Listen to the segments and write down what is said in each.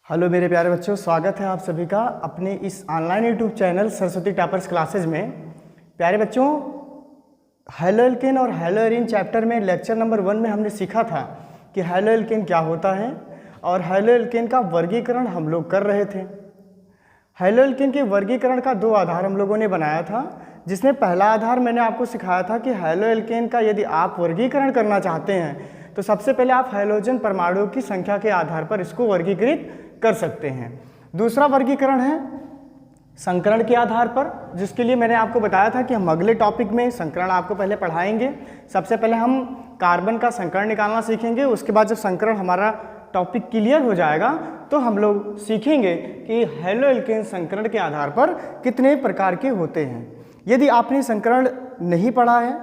Hello मेरे प्यारे बच्चों, स्वागत है आप सभी का अपने इस online YouTube channel Saraswati toppers classes में। प्यारे बच्चों, हेलो एल्केन और हेलो एरीन चैप्टर में लेक्चर नंबर 1 में हमने सीखा था कि हेलो एल्केन क्या होता है और हेलो एल्केन का वर्गीकरण हम लोग कर रहे थे। हेलो एल्केन के वर्गीकरण का 2 आधार हम लोगों ने बनाया था, जिसमें पहला आधार मैंने आपको सिखाया था कि हेलो एल्केन का यदि आप वर्गीकरण करना चाहते हैं तो सबसे पहले आप हैलोजन परमाणुओं की संख्या के आधार पर इसको वर्गीकृत कर सकते हैं। दूसरा वर्गीकरण है संकरण के आधार पर, जिसके लिए मैंने आपको बताया था कि हम अगले टॉपिक में संकरण आपको पहले पढ़ाएंगे। सबसे पहले हम कार्बन का संकरण निकालना सीखेंगे, उसके बाद जब संकरण हमारा टॉपिक क्लियर हो जाएगा तो हम लोग सीखेंगे कि हेलो एल्केन संकरण के आधार पर कितने प्रकार के होते हैं। यदि आपने संकरण नहीं पढ़ा है,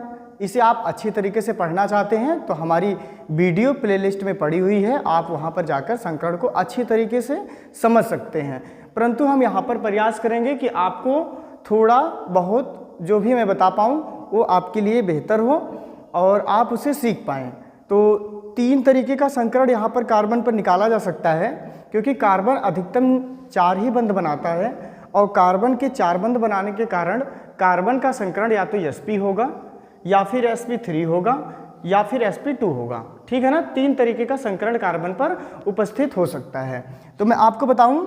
इसे आप अच्छी तरीके से पढ़ना चाहते हैं तो हमारी वीडियो प्लेलिस्ट में पड़ी हुई है, आप वहां पर जाकर संकरण को अच्छी तरीके से समझ सकते हैं। परंतु हम यहां पर प्रयास करेंगे कि आपको थोड़ा बहुत जो भी मैं बता पाऊँ वो आपके लिए बेहतर हो और आप उसे सीख पाएँ। तो 3 तरीके का संकरण यहाँ पर कार्बन पर निकाला जा सकता है, क्योंकि कार्बन अधिकतम 4 ही बंध बनाता है और कार्बन के 4 बंध बनाने के कारण कार्बन का संकरण या तो sp होगा या फिर sp3 होगा या फिर sp2 होगा। ठीक है ना, 3 तरीके का संकरण कार्बन पर उपस्थित हो सकता है। तो मैं आपको बताऊं,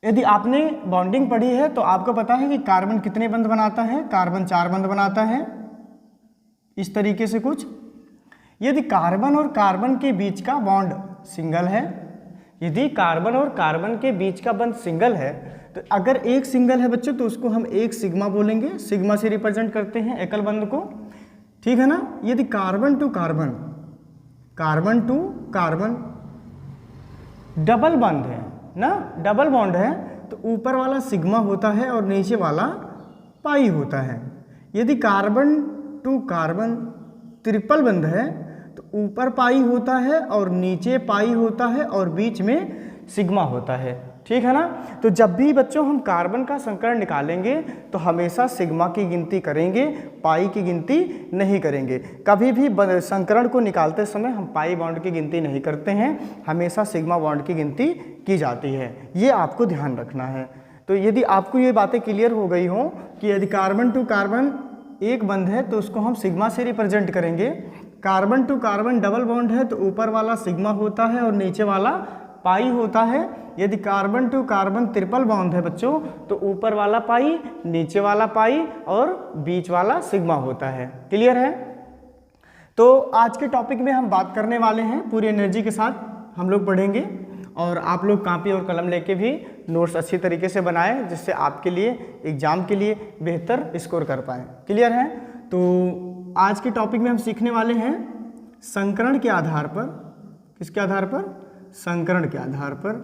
यदि आपने बॉन्डिंग पढ़ी है तो आपको पता है कि कार्बन कितने बंध बनाता है। कार्बन 4 बंध बनाता है, इस तरीके से कुछ। यदि कार्बन और कार्बन के बीच का बॉन्ड सिंगल है, यदि कार्बन और कार्बन के बीच का बंध सिंगल है, तो अगर एक सिंगल है बच्चों तो उसको हम एक सिग्मा बोलेंगे, सिग्मा से रिप्रेजेंट करते हैं एकल बंध को। ठीक है ना। यदि carbon to carbon, carbon to carbon double बंध है ना, डबल बॉन्ड है, तो ऊपर वाला सिग्मा होता है और नीचे वाला पाई होता है। यदि कार्बन टू कार्बन ट्रिपल बंध है तो ऊपर पाई होता है और नीचे पाई होता है और बीच में सिग्मा होता है। ठीक है ना। तो जब भी बच्चों हम कार्बन का संकरण निकालेंगे तो हमेशा सिग्मा की गिनती करेंगे, पाई की गिनती नहीं करेंगे। कभी भी संकरण को निकालते समय हम पाई बॉन्ड की गिनती नहीं करते हैं, हमेशा सिग्मा बॉन्ड की गिनती की जाती है। ये आपको ध्यान रखना है। तो यदि आपको ये बातें क्लियर हो गई हों कि यदि कार्बन टू कार्बन एक बंध है तो उसको हम सिग्मा से रिप्रेजेंट करेंगे, carbon to carbon double bond है तो ऊपर वाला सिग्मा होता है और नीचे वाला पाई होता है। यदि carbon to carbon triple bond है बच्चों तो ऊपर वाला पाई, नीचे वाला पाई और बीच वाला सिग्मा होता है। क्लियर है। तो आज के टॉपिक में हम बात करने वाले हैं, पूरी एनर्जी के साथ हम लोग पढ़ेंगे और आप लोग कापी और कलम लेके भी नोट्स अच्छी तरीके से बनाएं, जिससे आपके लिए एग्जाम के लिए बेहतर स्कोर कर पाएँ। क्लियर है। तो आज के टॉपिक में हम सीखने वाले हैं संकरण के आधार पर। किसके आधार पर? संकरण के आधार पर।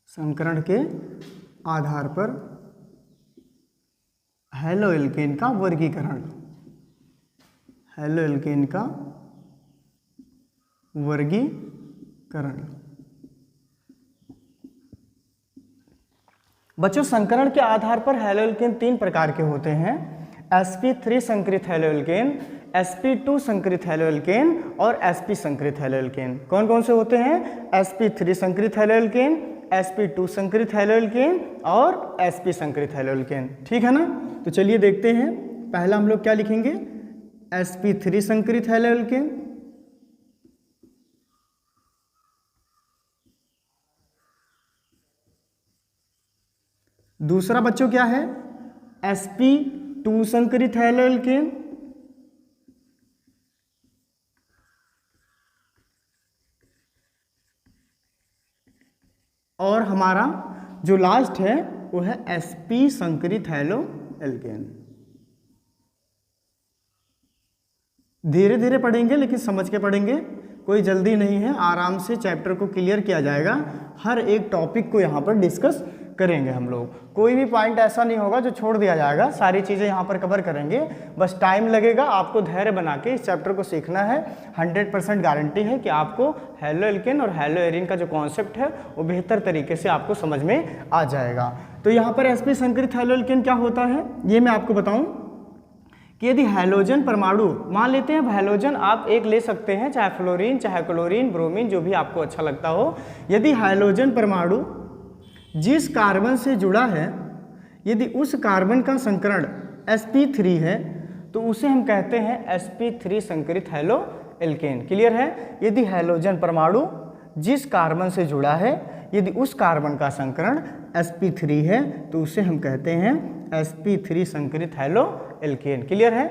संकरण के आधार पर हेलो एल्केन का वर्गीकरण। हेलो एल्केन का वर्गीकरण। बच्चों, संकरण के आधार पर हेलो एल्केन 3 प्रकार के होते हैं। sp3 संकरित हेलो एल्केन, sp2 संकरित हेलो एल्केन और sp संकरित हेलो एल्केन। कौन कौन से होते हैं? sp3 संकरित हेलो एल्केन, sp2 संकरित हेलो एल्केन और sp संकरित हेलो एल्केन। ठीक है ना। तो चलिए देखते हैं। पहला हम लोग क्या लिखेंगे? sp3 संकरित हेलो एल्केन, दूसरा बच्चों क्या है? sp2 संकरित हेलो एल्केन, और हमारा जो लास्ट है वो है sp संकरित हेलो एल्केन। धीरे धीरे पढ़ेंगे लेकिन समझ के पढ़ेंगे, कोई जल्दी नहीं है, आराम से चैप्टर को क्लियर किया जाएगा। हर एक टॉपिक को यहाँ पर डिस्कस करेंगे हम लोग, कोई भी पॉइंट ऐसा नहीं होगा जो छोड़ दिया जाएगा, सारी चीज़ें यहाँ पर कवर करेंगे। बस टाइम लगेगा, आपको धैर्य बना के इस चैप्टर को सीखना है। 100% गारंटी है कि आपको हेलो एल्केन और हेलो एरीन का जो कॉन्सेप्ट है वो बेहतर तरीके से आपको समझ में आ जाएगा। तो यहाँ पर sp संकरित हेलो एल्केन क्या होता है ये मैं आपको बताऊँ कि यदि हैलोजन परमाणु, मान लेते हैं हैलोजन आप एक ले सकते हैं, चाहे फ्लोरीन, चाहे क्लोरीन, ब्रोमीन, जो भी आपको अच्छा लगता हो। यदि हैलोजन परमाणु जिस कार्बन से जुड़ा है, यदि उस कार्बन का संकरण sp3 है तो उसे हम कहते हैं sp3 संकरित हैलो एल्केन। क्लियर है? यदि हैलोजन परमाणु जिस कार्बन से जुड़ा है, यदि उस कार्बन का संकरण sp3 है तो उसे हम कहते हैं sp3 संकरित हैलो एल्केन। क्लियर है?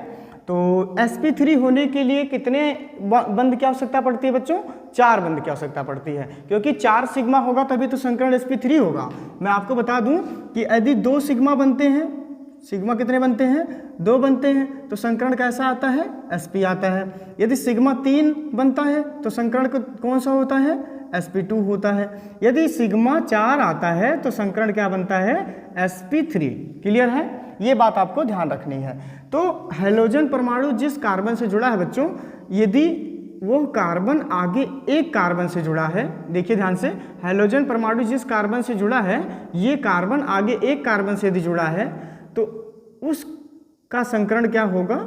तो sp3 होने के लिए कितने बंध की आवश्यकता पड़ती है बच्चों? 4 बंध की आवश्यकता पड़ती है, क्योंकि 4 सिग्मा होगा तभी तो संकरण sp3 होगा। मैं आपको बता दूं कि यदि 2 सिग्मा बनते हैं, सिग्मा कितने बनते हैं? 2 बनते हैं, तो संकरण कैसा आता है? sp आता है। यदि सिग्मा 3 बनता है तो संकरण कौन सा होता है? sp2 होता है। यदि सिग्मा 4 आता है तो संकरण क्या बनता है? sp3। क्लियर है? ये बात आपको ध्यान रखनी है। तो हैलोजन परमाणु जिस कार्बन से जुड़ा है बच्चों, यदि वो कार्बन आगे एक कार्बन से जुड़ा है, देखिए ध्यान से, हैलोजन परमाणु जिस कार्बन से जुड़ा है, ये कार्बन आगे एक कार्बन से यदि जुड़ा है तो उसका संकरण क्या होगा?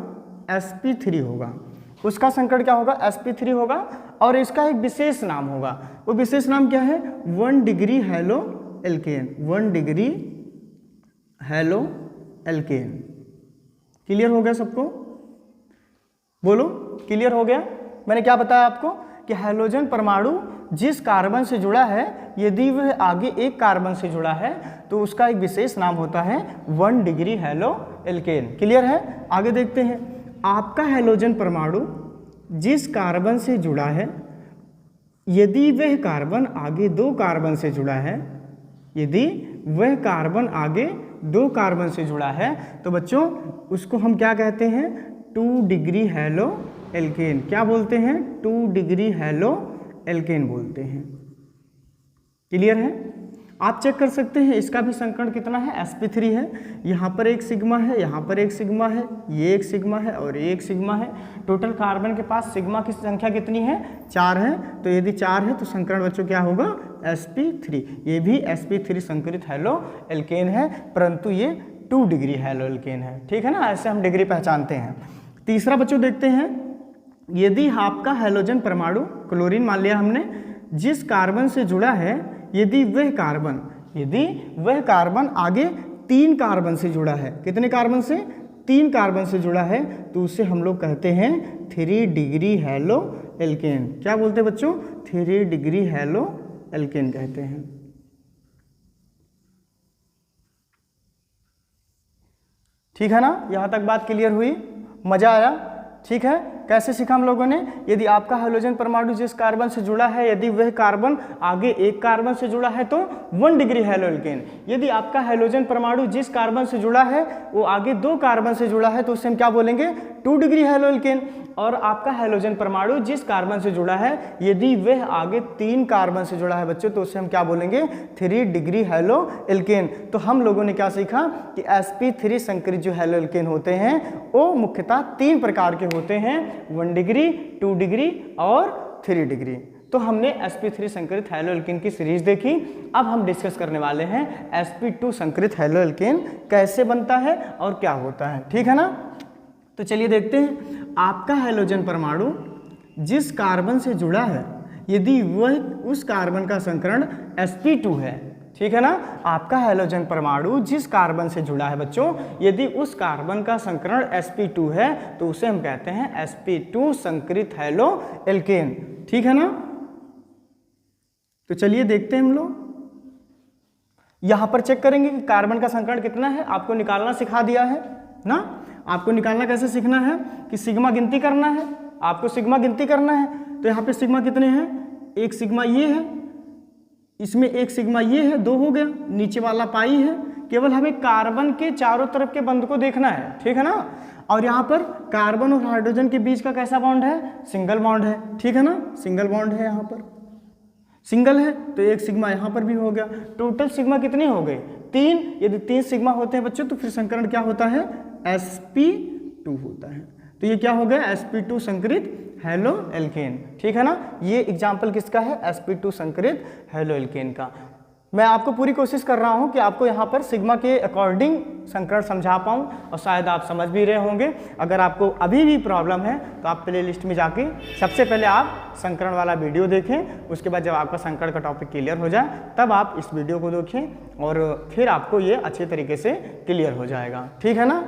sp3 होगा। उसका संकरण क्या होगा? sp3 होगा। और इसका एक विशेष नाम होगा। वो विशेष नाम क्या है? 1 degree haloalkane. 1 degree haloalkane. Clear हो गया सबको? बोलो, क्लियर हो गया? मैंने क्या बताया आपको कि हैलोजन परमाणु जिस कार्बन से जुड़ा है, यदि वह आगे एक कार्बन से जुड़ा है तो उसका एक विशेष नाम होता है 1 डिग्री हैलो एल्केन। क्लियर है? आगे देखते हैं। आपका हैलोजन परमाणु जिस कार्बन से जुड़ा है, यदि वह कार्बन आगे 2 कार्बन से जुड़ा है, यदि वह कार्बन आगे 2 कार्बन से जुड़ा है तो बच्चों उसको हम क्या कहते हैं? 2 डिग्री हैलो एल्केन। क्या बोलते हैं? 2 डिग्री हैलो एल्केन बोलते हैं। क्लियर है? आप चेक कर सकते हैं, इसका भी संकरण कितना है? sp3 है। यहाँ पर एक सिग्मा है, यहाँ पर एक सिग्मा है, ये एक सिग्मा है और ये एक सिग्मा है। टोटल कार्बन के पास सिग्मा की संख्या कितनी है? 4 है। तो यदि 4 है तो संकरण बच्चों क्या होगा? sp3। ये भी sp3 संकरित हैलो एल्केन है, परंतु ये 2 डिग्री हैलो एल्केन है। ठीक है ना? ऐसे हम डिग्री पहचानते हैं। तीसरा बच्चों देखते हैं, यदि आपका हैलोजन परमाणु, क्लोरीन मान लिया हमने, जिस कार्बन से जुड़ा है, यदि वह कार्बन आगे 3 कार्बन से जुड़ा है, कितने कार्बन से? 3 कार्बन से जुड़ा है, तो उसे हम लोग कहते हैं 3 डिग्री हैलो एल्केन। क्या बोलते हैं बच्चों? 3 डिग्री हैलो एल्केन कहते हैं। ठीक है ना? यहाँ तक बात क्लियर हुई? मजा आया? ठीक है? कैसे सीखा हम लोगों ने? यदि आपका हैलोजन परमाणु जिस कार्बन से जुड़ा है, यदि वह कार्बन आगे एक कार्बन से जुड़ा है तो 1 डिग्री हैलो एल्केन। यदि आपका हैलोजन परमाणु जिस कार्बन से जुड़ा है वो आगे 2 कार्बन से जुड़ा है तो उसे हम क्या बोलेंगे? 2 डिग्री हैलो एल्केन। और आपका हैलोजन परमाणु जिस कार्बन से जुड़ा है, यदि वह आगे 3 कार्बन से जुड़ा है बच्चों, तो उसे हम क्या बोलेंगे? 3 डिग्री हैलो एल्केन। तो हम लोगों ने क्या सीखा कि sp3 संकरित जो हैलो एल्केन होते हैं वो मुख्यतः 3 प्रकार के होते हैं, 1 डिग्री, 2 डिग्री और 3 डिग्री। तो हमने sp3 संकरित हैलो एल्केन की सीरीज देखी। अब हम डिस्कस करने वाले हैं sp2 संकरित हैलो एल्केन कैसे बनता है और क्या होता है। ठीक है ना? तो चलिए देखते हैं। आपका हैलोजन परमाणु जिस कार्बन से जुड़ा है, यदि वह उस कार्बन का संकरण sp2 है, ठीक है ना? आपका हैलोजन परमाणु जिस कार्बन से जुड़ा है बच्चों, यदि उस कार्बन का संकरण sp2 है तो उसे हम कहते हैं sp2 संकरित हैलो एल्केन। ठीक है ना? तो चलिए देखते हैं हम लोग। यहां पर चेक करेंगे कि कार्बन का संकरण कितना है। आपको निकालना सिखा दिया है ना? आपको निकालना कैसे सीखना है कि सिग्मा गिनती करना है। आपको सिग्मा गिनती करना है। तो यहाँ पे सिग्मा कितने हैं? एक सिग्मा ये है, इसमें एक सिग्मा ये है, 2 हो गया, नीचे वाला पाई है। केवल हमें कार्बन के चारों तरफ के बंध को देखना है। ठीक है ना? और यहाँ पर कार्बन और हाइड्रोजन के बीच का कैसा बॉन्ड है? सिंगल बॉन्ड है। ठीक है ना? सिंगल बॉन्ड है, यहाँ पर सिंगल है तो एक सिग्मा यहाँ पर भी हो गया। टोटल सिग्मा कितने हो गए? 3। यदि 3 सिग्मा होते हैं बच्चों तो फिर संकरण क्या होता है? sp2 होता है। तो ये क्या हो गया? sp2 संकरित हैलो एल्केन। ठीक है ना? ये एग्जाम्पल किसका है? sp2 संकरित हैलो एल्केन का। मैं आपको पूरी कोशिश कर रहा हूं कि आपको यहाँ पर सिग्मा के अकॉर्डिंग संकरण समझा पाऊं और शायद आप समझ भी रहे होंगे। अगर आपको अभी भी प्रॉब्लम है तो आप प्ले लिस्ट में जाके सबसे पहले आप संकरण वाला वीडियो देखें, उसके बाद जब आपका संकरण का टॉपिक क्लियर हो जाए तब आप इस वीडियो को देखें और फिर आपको ये अच्छे तरीके से क्लियर हो जाएगा, ठीक है ना।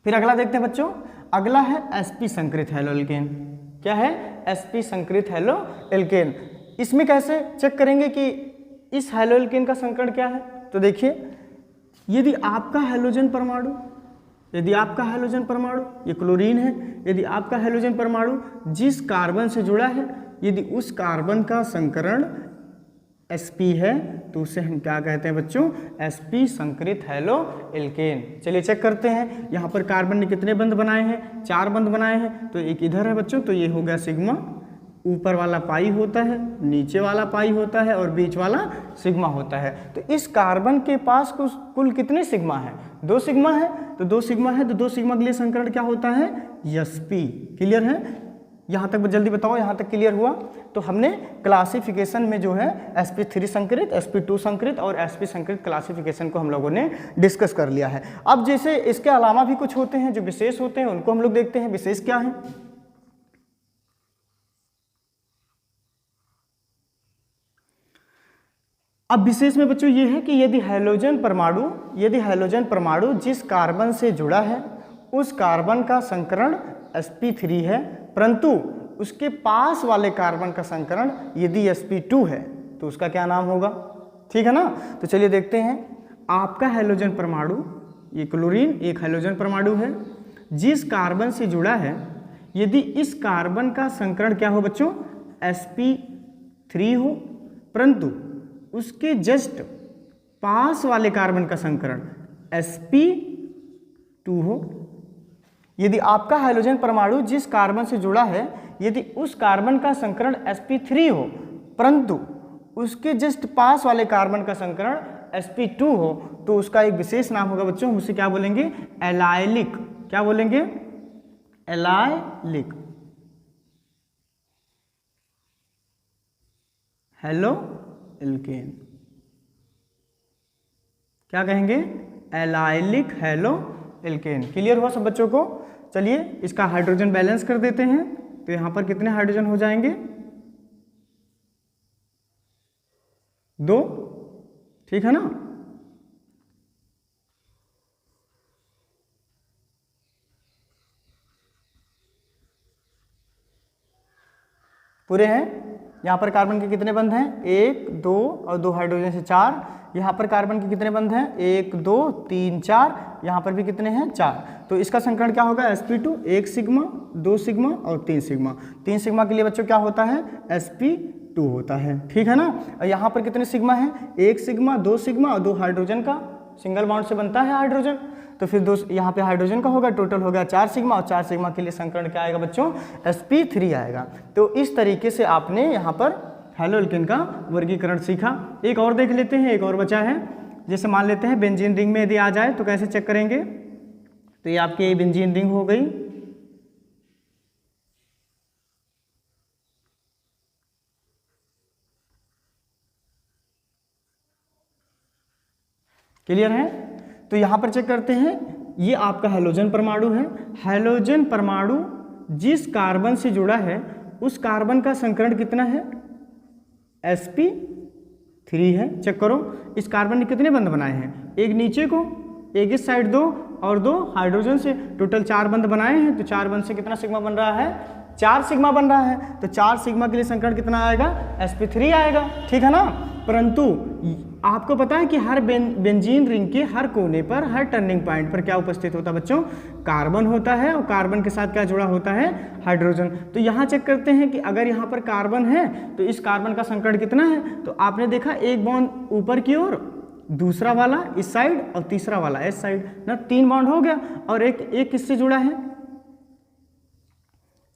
फिर अगला देखते हैं बच्चों, अगला है sp संकरित हैलो एल्केन। क्या है? sp संकरित हैलो एल्केन। इसमें कैसे चेक करेंगे कि इस हैलो एल्केन का संकरण क्या है? तो देखिए, यदि आपका हैलोजन परमाणु ये क्लोरीन है, यदि आपका हैलोजन परमाणु जिस कार्बन से जुड़ा है यदि उस कार्बन का संकरण sp है तो उसे हम क्या कहते हैं बच्चों? sp संकरित हैलो एल्केन। चलिए चेक करते हैं। यहाँ पर कार्बन ने कितने बंध बनाए हैं? 4 बंध बनाए हैं। तो एक इधर है बच्चों, तो ये हो गया सिग्मा, ऊपर वाला पाई होता है, नीचे वाला पाई होता है और बीच वाला सिग्मा होता है। तो इस कार्बन के पास कुल कितने सिग्मा है? 2 सिग्मा है। तो 2 सिग्मा है तो 2 सिग्मा के लिए संकरण क्या होता है? sp। क्लियर है? यहाँ तक जल्दी बताओ, यहाँ तक क्लियर हुआ? तो हमने क्लासिफिकेशन में जो है sp3 संकरित, sp2 संकरित और sp संकरित क्लासिफिकेशन को हम लोगों ने डिस्कस कर लिया है। अब जैसे इसके अलावा भी कुछ होते हैं जो विशेष होते हैं, उनको हम लोग देखते हैं। विशेष क्या है? अब विशेष में बच्चों ये है कि यदि हैलोजन परमाणु जिस कार्बन से जुड़ा है उस कार्बन का संकरण sp3 है, परंतु उसके पास वाले कार्बन का संकरण यदि sp2 है तो उसका क्या नाम होगा? ठीक है ना। तो चलिए देखते हैं। आपका हैलोजन परमाणु, ये क्लोरीन एक हैलोजन परमाणु है, जिस कार्बन से जुड़ा है यदि इस कार्बन का संकरण क्या हो बच्चों? sp3 हो, परंतु उसके जस्ट पास वाले कार्बन का संकरण sp2 हो। यदि आपका हाइड्रोजन परमाणु जिस कार्बन से जुड़ा है यदि उस कार्बन का संकरण sp3 हो, परंतु उसके जस्ट पास वाले कार्बन का संकरण sp2 हो, तो उसका एक विशेष नाम होगा बच्चों। हम उसे क्या बोलेंगे? एलाइलिक। क्या बोलेंगे? Allylic halo alkane. क्या कहेंगे? Allylic halo alkane. क्लियर हुआ सब बच्चों को? चलिए इसका हाइड्रोजन बैलेंस कर देते हैं। तो यहां पर कितने हाइड्रोजन हो जाएंगे? 2। ठीक है ना। पूरे हैं। यहाँ पर कार्बन के कितने बंध हैं? 1 2 और 2 हाइड्रोजन से 4। यहाँ पर कार्बन के कितने बंध हैं? 1 2 3 4। यहाँ पर भी कितने हैं? 4। तो इसका संकरण क्या होगा? sp2 1 सिग्मा 2 सिग्मा और 3 सिग्मा। 3 सिग्मा के लिए बच्चों क्या होता है? sp2 होता है। ठीक है ना। और यहाँ पर कितने सिग्मा है? 1 सिग्मा 2 सिग्मा और 2 हाइड्रोजन का सिंगल बॉन्ड से बनता है हाइड्रोजन। तो फिर 2 यहाँ पे हाइड्रोजन का होगा, टोटल हो गया 4 सिग्मा और 4 सिग्मा के लिए संकरण क्या आएगा बच्चों? sp3 आएगा। तो इस तरीके से आपने यहाँ पर हैलो एल्केन का वर्गीकरण सीखा। एक और देख लेते हैं, एक और बचा है। जैसे मान लेते हैं बेंजीन रिंग में यदि आ जाए तो कैसे चेक करेंगे? तो ये आपकी बेंजीन रिंग हो गई। क्लियर है? तो यहां पर चेक करते हैं। ये आपका हैलोजन परमाणु है। हैलोजन परमाणु जिस कार्बन से जुड़ा है उस कार्बन का संकरण कितना है? sp3 है। चेक करो, इस कार्बन ने कितने बंध बनाए हैं? एक नीचे को, एक इस साइड 2 और 2 हाइड्रोजन से, टोटल 4 बंध बनाए हैं। तो 4 बंध से कितना सिग्मा बन रहा है? 4 सिग्मा बन रहा है। तो 4 सिग्मा के लिए संकरण कितना आएगा? sp3 आएगा। ठीक है ना। परंतु आपको पता है कि हर बेंजीन रिंग के हर कोने पर, हर टर्निंग पॉइंट पर क्या उपस्थित होता है बच्चों? कार्बन होता है और कार्बन के साथ क्या जुड़ा होता है? हाइड्रोजन। तो यहाँ चेक करते हैं कि अगर यहाँ पर कार्बन है तो इस कार्बन का संकरण कितना है? तो आपने देखा एक बॉन्ड ऊपर की ओर, दूसरा वाला इस साइड और तीसरा वाला इस साइड ना, 3 बॉन्ड हो गया। और एक किससे जुड़ा है?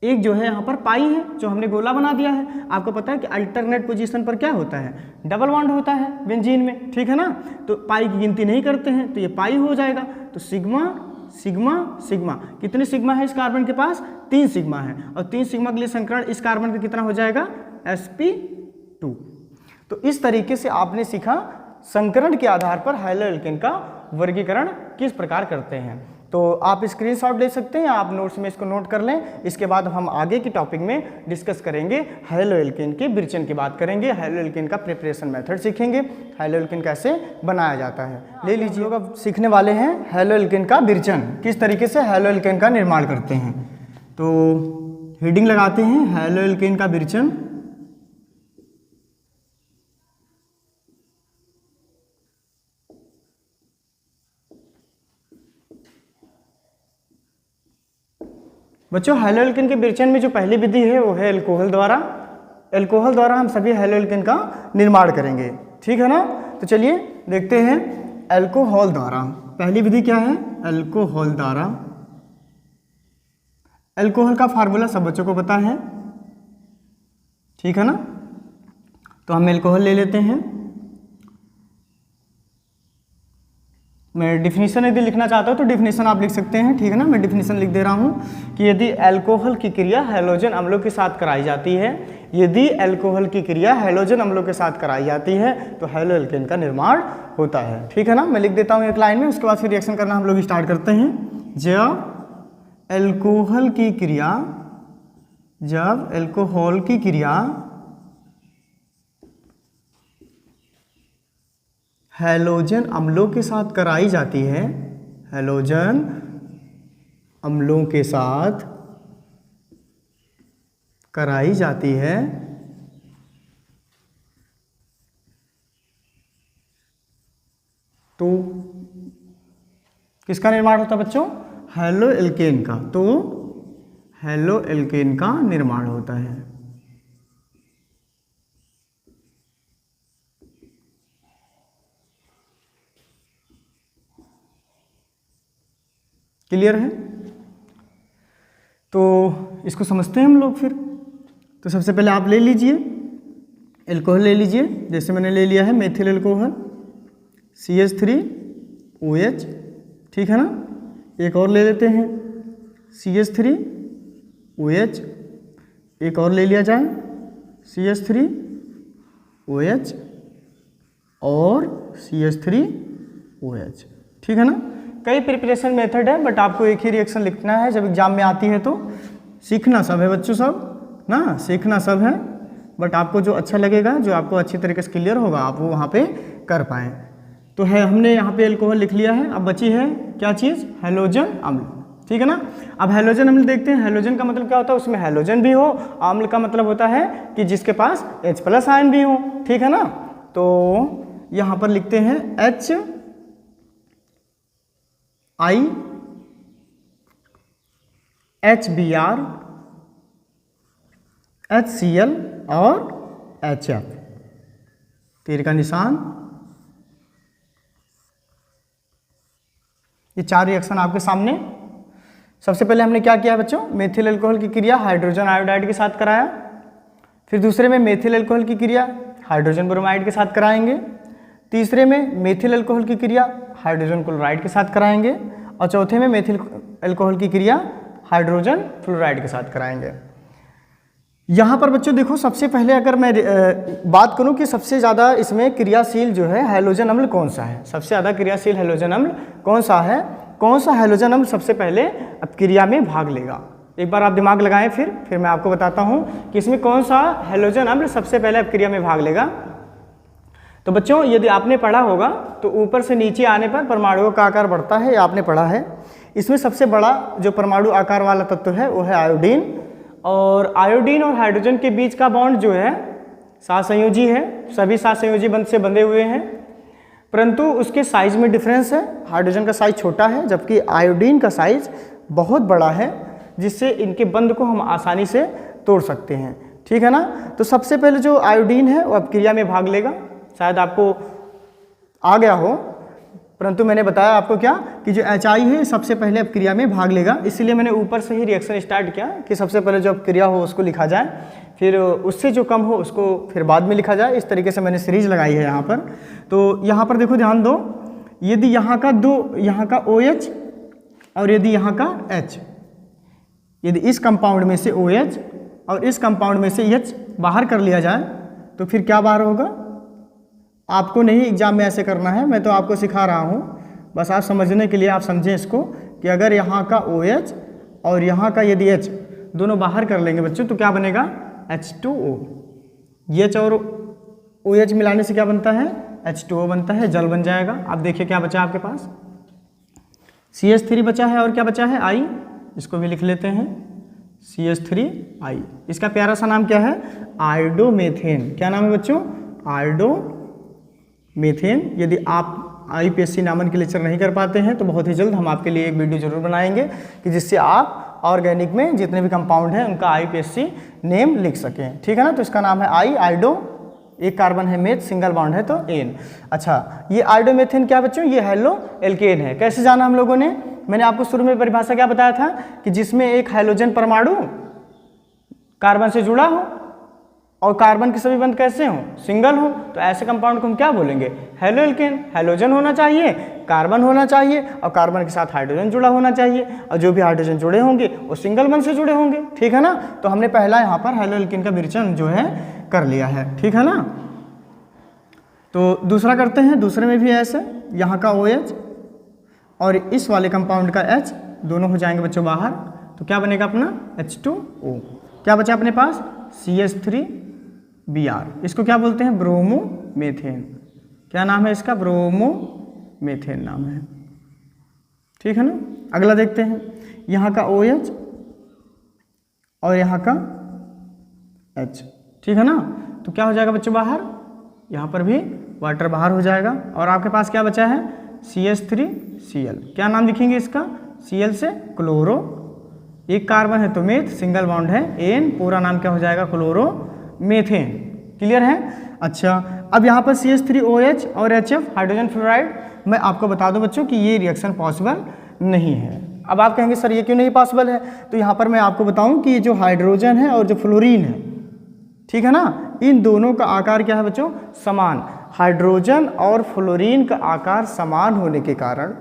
एक जो है यहाँ पर पाई है, जो हमने गोला बना दिया है। आपको पता है कि अल्टरनेट पोजीशन पर क्या होता है? डबल बॉन्ड होता है बेंजीन में। ठीक है ना। तो पाई की गिनती नहीं करते हैं तो ये पाई हो जाएगा। तो सिग्मा सिग्मा सिग्मा, कितने सिग्मा है इस कार्बन के पास? 3 सिग्मा है। और 3 सिग्मा के लिए संकरण इस कार्बन का कितना हो जाएगा? sp2। तो इस तरीके से आपने सीखा संकरण के आधार पर हैलो एल्केन का वर्गीकरण किस प्रकार करते हैं। तो आप स्क्रीनशॉट ले सकते हैं, आप नोट्स में इसको नोट कर लें। इसके बाद हम आगे की टॉपिक में डिस्कस करेंगे हैलो एल्केन के विरचन की बात करेंगे, हैलो एल्केन का प्रिपरेशन मेथड सीखेंगे, हैलो एल्केन कैसे बनाया जाता है। ले लीजिए, लोग अब सीखने वाले हैं हैलो एल्केन का विरचन, किस तरीके से हैलो एल्केन का निर्माण करते हैं। तो हेडिंग लगाते हैं हैलो एल्केन का विरचन। बच्चों हैलो एल्केन के विरचन में जो पहली विधि है वो है अल्कोहल द्वारा। अल्कोहल द्वारा हम सभी हैलो एल्केन का निर्माण करेंगे, ठीक है ना। तो चलिए देखते हैं अल्कोहल द्वारा। पहली विधि क्या है? अल्कोहल द्वारा। अल्कोहल का फार्मूला सब बच्चों को पता है, ठीक है ना। तो हम अल्कोहल ले लेते हैं। मैं डिफिनीशन यदि लिखना चाहता हूँ तो डिफिनीशन आप लिख सकते हैं, ठीक है ना। मैं डिफिनीशन लिख दे रहा हूँ कि यदि अल्कोहल की क्रिया हैलोजन अम्लों के साथ कराई जाती है, यदि अल्कोहल की क्रिया हैलोजन अम्लों के साथ कराई जाती है तो हैलो एल्केन का निर्माण होता है, ठीक है ना। मैं लिख देता हूँ एक लाइन में, उसके बाद फिर रिएक्शन करना हम लोग स्टार्ट करते हैं। जब अल्कोहल की क्रिया हैलोजन अम्लों के साथ कराई जाती है, हैलोजन अम्लों के साथ कराई जाती है, तो किसका निर्माण होता है बच्चों? हैलो एल्केन का। तो हैलो एल्केन का निर्माण होता है। क्लियर है? तो इसको समझते हैं हम लोग फिर। तो सबसे पहले आप ले लीजिए अल्कोहल, ले लीजिए, जैसे मैंने ले लिया है मेथिल अल्कोहल CH3OH, ठीक है ना। एक और ले लेते हैं CH3OH, एक और ले लिया जाए CH3OH और CH3OH, ठीक है ना। कई प्रिपरेशन मेथड है बट आपको एक ही रिएक्शन लिखना है जब एग्जाम में आती है। तो सीखना सब है बच्चों, सब ना, सीखना सब है, बट आपको जो अच्छा लगेगा, जो आपको अच्छी तरीके से क्लियर होगा, आप वो वहाँ पे कर पाएँ। तो है, हमने यहाँ पे अल्कोहल लिख लिया है। अब बची है क्या चीज़? हैलोजन अम्ल, ठीक है ना। अब हैलोजन अम्ल देखते हैं। हैलोजन का मतलब क्या होता है? उसमें हैलोजन भी हो, अम्ल का मतलब होता है कि जिसके पास H+ आयन भी हो, ठीक है ना। तो यहाँ पर लिखते हैं HI HBr HCl और HF, तीर का निशान। ये चार रिएक्शन आपके सामने। सबसे पहले हमने क्या किया बच्चों? मेथिल अल्कोहल की क्रिया हाइड्रोजन आयोडाइड के साथ कराया। फिर दूसरे में मेथिल अल्कोहल की क्रिया हाइड्रोजन ब्रोमाइड के साथ कराएंगे। तीसरे में मेथिल अल्कोहल की क्रिया हाइड्रोजन क्लोराइड के साथ कराएंगे। और चौथे में मेथिल अल्कोहल की क्रिया हाइड्रोजन फ्लोराइड के साथ कराएंगे। यहाँ पर बच्चों देखो, सबसे पहले अगर मैं बात करूँ कि सबसे ज़्यादा इसमें क्रियाशील जो है हैलोजन अम्ल कौन सा है, सबसे ज़्यादा क्रियाशील हैलोजन अम्ल कौन सा है, कौन सा हैलोजन अम्ल सबसे पहले अब क्रिया में भाग लेगा। एक बार आप दिमाग लगाएं, फिर मैं आपको बताता हूँ कि इसमें कौन सा हैलोजन अम्ल सबसे पहले अब क्रिया में भाग लेगा। तो बच्चों यदि आपने पढ़ा होगा तो ऊपर से नीचे आने पर परमाणुओं का आकार बढ़ता है, ये आपने पढ़ा है। इसमें सबसे बड़ा जो परमाणु आकार वाला तत्व है वो है आयोडीन, और आयोडीन और हाइड्रोजन के बीच का बॉन्ड जो है सात संयोजी है, सभी सात संयोजी बंध से बंधे हुए हैं, परंतु उसके साइज में डिफरेंस है। हाइड्रोजन का साइज छोटा है जबकि आयोडीन का साइज बहुत बड़ा है, जिससे इनके बंध को हम आसानी से तोड़ सकते हैं, ठीक है ना। तो सबसे पहले जो आयोडीन है वो अब क्रिया में भाग लेगा। शायद आपको आ गया हो, परंतु मैंने बताया आपको क्या कि जो HI है सबसे पहले अब क्रिया में भाग लेगा, इसलिए मैंने ऊपर से ही रिएक्शन स्टार्ट किया कि सबसे पहले जो अब क्रिया हो उसको लिखा जाए, फिर उससे जो कम हो उसको फिर बाद में लिखा जाए। इस तरीके से मैंने सीरीज लगाई है यहाँ पर। तो यहाँ पर देखो, ध्यान दो, यदि यहाँ का OH और यदि यहाँ का H, यदि इस कंपाउंड में से OH और इस कंपाउंड में से H बाहर कर लिया जाए तो फिर क्या बाहर होगा? आपको नहीं एग्जाम में ऐसे करना है, मैं तो आपको सिखा रहा हूँ, बस आप समझने के लिए आप समझें इसको कि अगर यहाँ का OH और यहाँ का यदि H दोनों बाहर कर लेंगे बच्चों तो क्या बनेगा H2O। H और OH मिलाने से क्या बनता है H2O बनता है, जल बन जाएगा। अब देखिए क्या बचा आपके पास, CH3 बचा है और क्या बचा है I, इसको भी लिख लेते हैं CH3I। इसका प्यारा सा नाम क्या है आयोडोमेथेन। क्या नाम है बच्चों आयोडोमेथेन। यदि आप IPSC नामन के लेक्चर नहीं कर पाते हैं तो बहुत ही जल्द हम आपके लिए एक वीडियो जरूर बनाएंगे कि जिससे आप ऑर्गेनिक में जितने भी कंपाउंड हैं उनका IPSC नेम लिख सकें, ठीक है ना। तो इसका नाम है आयोडो, एक कार्बन है मेथ, सिंगल बॉन्ड है तो एन। अच्छा, ये आयोडोमेथेन क्या बच्चों, ये हेलो एल्केन है। कैसे जाना हम लोगों ने, मैंने आपको शुरू में परिभाषा क्या बताया था कि जिसमें एक हाइड्रोजन परमाणु कार्बन से जुड़ा हो और कार्बन के सभी बंध कैसे हों, सिंगल हो, तो ऐसे कंपाउंड को हम क्या बोलेंगे हेलो एल्केन। हाइड्रोजन होना चाहिए, कार्बन होना चाहिए और कार्बन के साथ हाइड्रोजन जुड़ा होना चाहिए और जो भी हाइड्रोजन जुड़े होंगे वो सिंगल बंध से जुड़े होंगे, ठीक है ना। तो हमने पहला यहाँ पर हेलो एल्केन का विवेचन जो है कर लिया है, ठीक है ना। तो दूसरा करते हैं, दूसरे में भी ऐसे यहाँ का OH और इस वाले कंपाउंड का H दोनों हो जाएंगे बच्चों बाहर, तो क्या बनेगा अपना H2O। क्या बचा अपने पास CH3Br, इसको क्या बोलते हैं ब्रोमोमेथेन। क्या नाम है इसका ब्रोमोमेथेन नाम है, ठीक है ना। अगला देखते हैं, यहाँ का OH और यहाँ का H, ठीक है ना। तो क्या हो जाएगा बच्चों बाहर, यहाँ पर भी वाटर बाहर हो जाएगा और आपके पास क्या बचा है CH3Cl। क्या नाम लिखेंगे इसका, Cl से क्लोरो, एक कार्बन है तो मेथ, सिंगल बॉन्ड है एन, पूरा नाम क्या हो जाएगा क्लोरोमेथेन। क्लियर है। अच्छा, अब यहाँ पर CH3OH और HF हाइड्रोजन फ्लोराइड, मैं आपको बता दूं बच्चों कि ये रिएक्शन पॉसिबल नहीं है। अब आप कहेंगे सर ये क्यों नहीं पॉसिबल है, तो यहाँ पर मैं आपको बताऊं कि ये जो हाइड्रोजन है और जो फ्लोरीन है, ठीक है ना, इन दोनों का आकार क्या है बच्चों समान। हाइड्रोजन और फ्लोरीन का आकार समान होने के कारण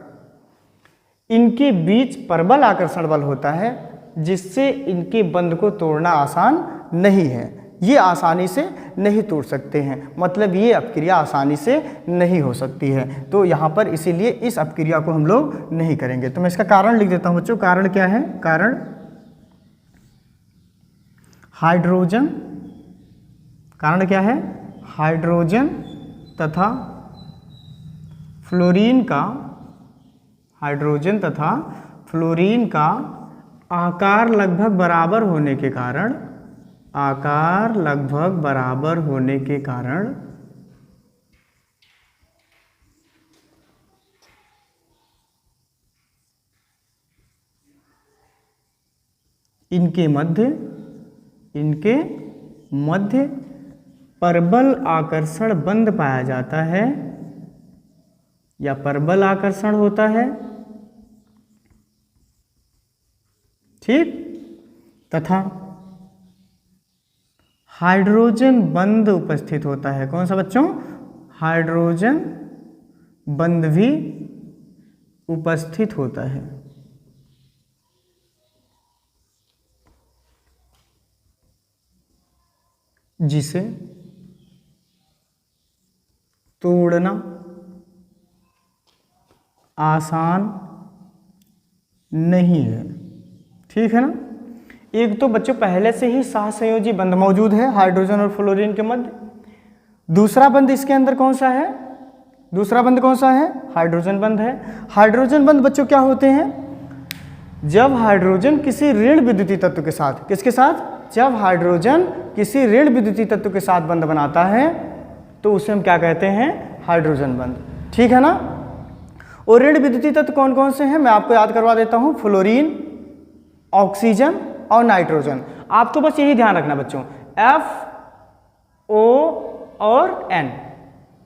इनके बीच परबल आकर्षण बल होता है, जिससे इनके बंध को तोड़ना आसान नहीं है। ये आसानी से नहीं तोड़ सकते हैं, मतलब ये अपक्रिया आसानी से नहीं हो सकती है। तो यहाँ पर इसीलिए इस अपक्रिया को हम लोग नहीं करेंगे। तो मैं इसका कारण लिख देता हूँ बच्चों। कारण क्या है, कारण हाइड्रोजन, कारण क्या है हाइड्रोजन तथा फ्लोरीन का, हाइड्रोजन तथा फ्लोरीन का आकार लगभग बराबर होने के कारण, आकार लगभग बराबर होने के कारण इनके मध्य परबल आकर्षण बंध पाया जाता है या परबल आकर्षण होता है, ठीक, तथा हाइड्रोजन बंध उपस्थित होता है। कौन सा बच्चों, हाइड्रोजन बंध भी उपस्थित होता है। जिसे तोड़ना आसान नहीं है, ठीक है ना। एक तो बच्चों पहले से ही सहसंयोजी बंध मौजूद है हाइड्रोजन और फ्लोरीन के मध्य। दूसरा बंध इसके अंदर कौन सा है, दूसरा बंध कौन सा है, हाइड्रोजन बंध है। हाइड्रोजन बंध बच्चों क्या होते हैं, जब हाइड्रोजन किसी ऋण विद्युतीय तत्व के साथ, किसके साथ, जब हाइड्रोजन किसी ऋण विद्युतीय तत्व के साथ बंध बनाता है तो उसे हम क्या कहते हैं, हाइड्रोजन बंध, ठीक है ना। और ऋण विद्युतीय तत्व कौन कौन से हैं मैं आपको याद करवा देता हूं, फ्लोरीन, ऑक्सीजन और नाइट्रोजन। आपको बस यही ध्यान रखना बच्चों, FO और N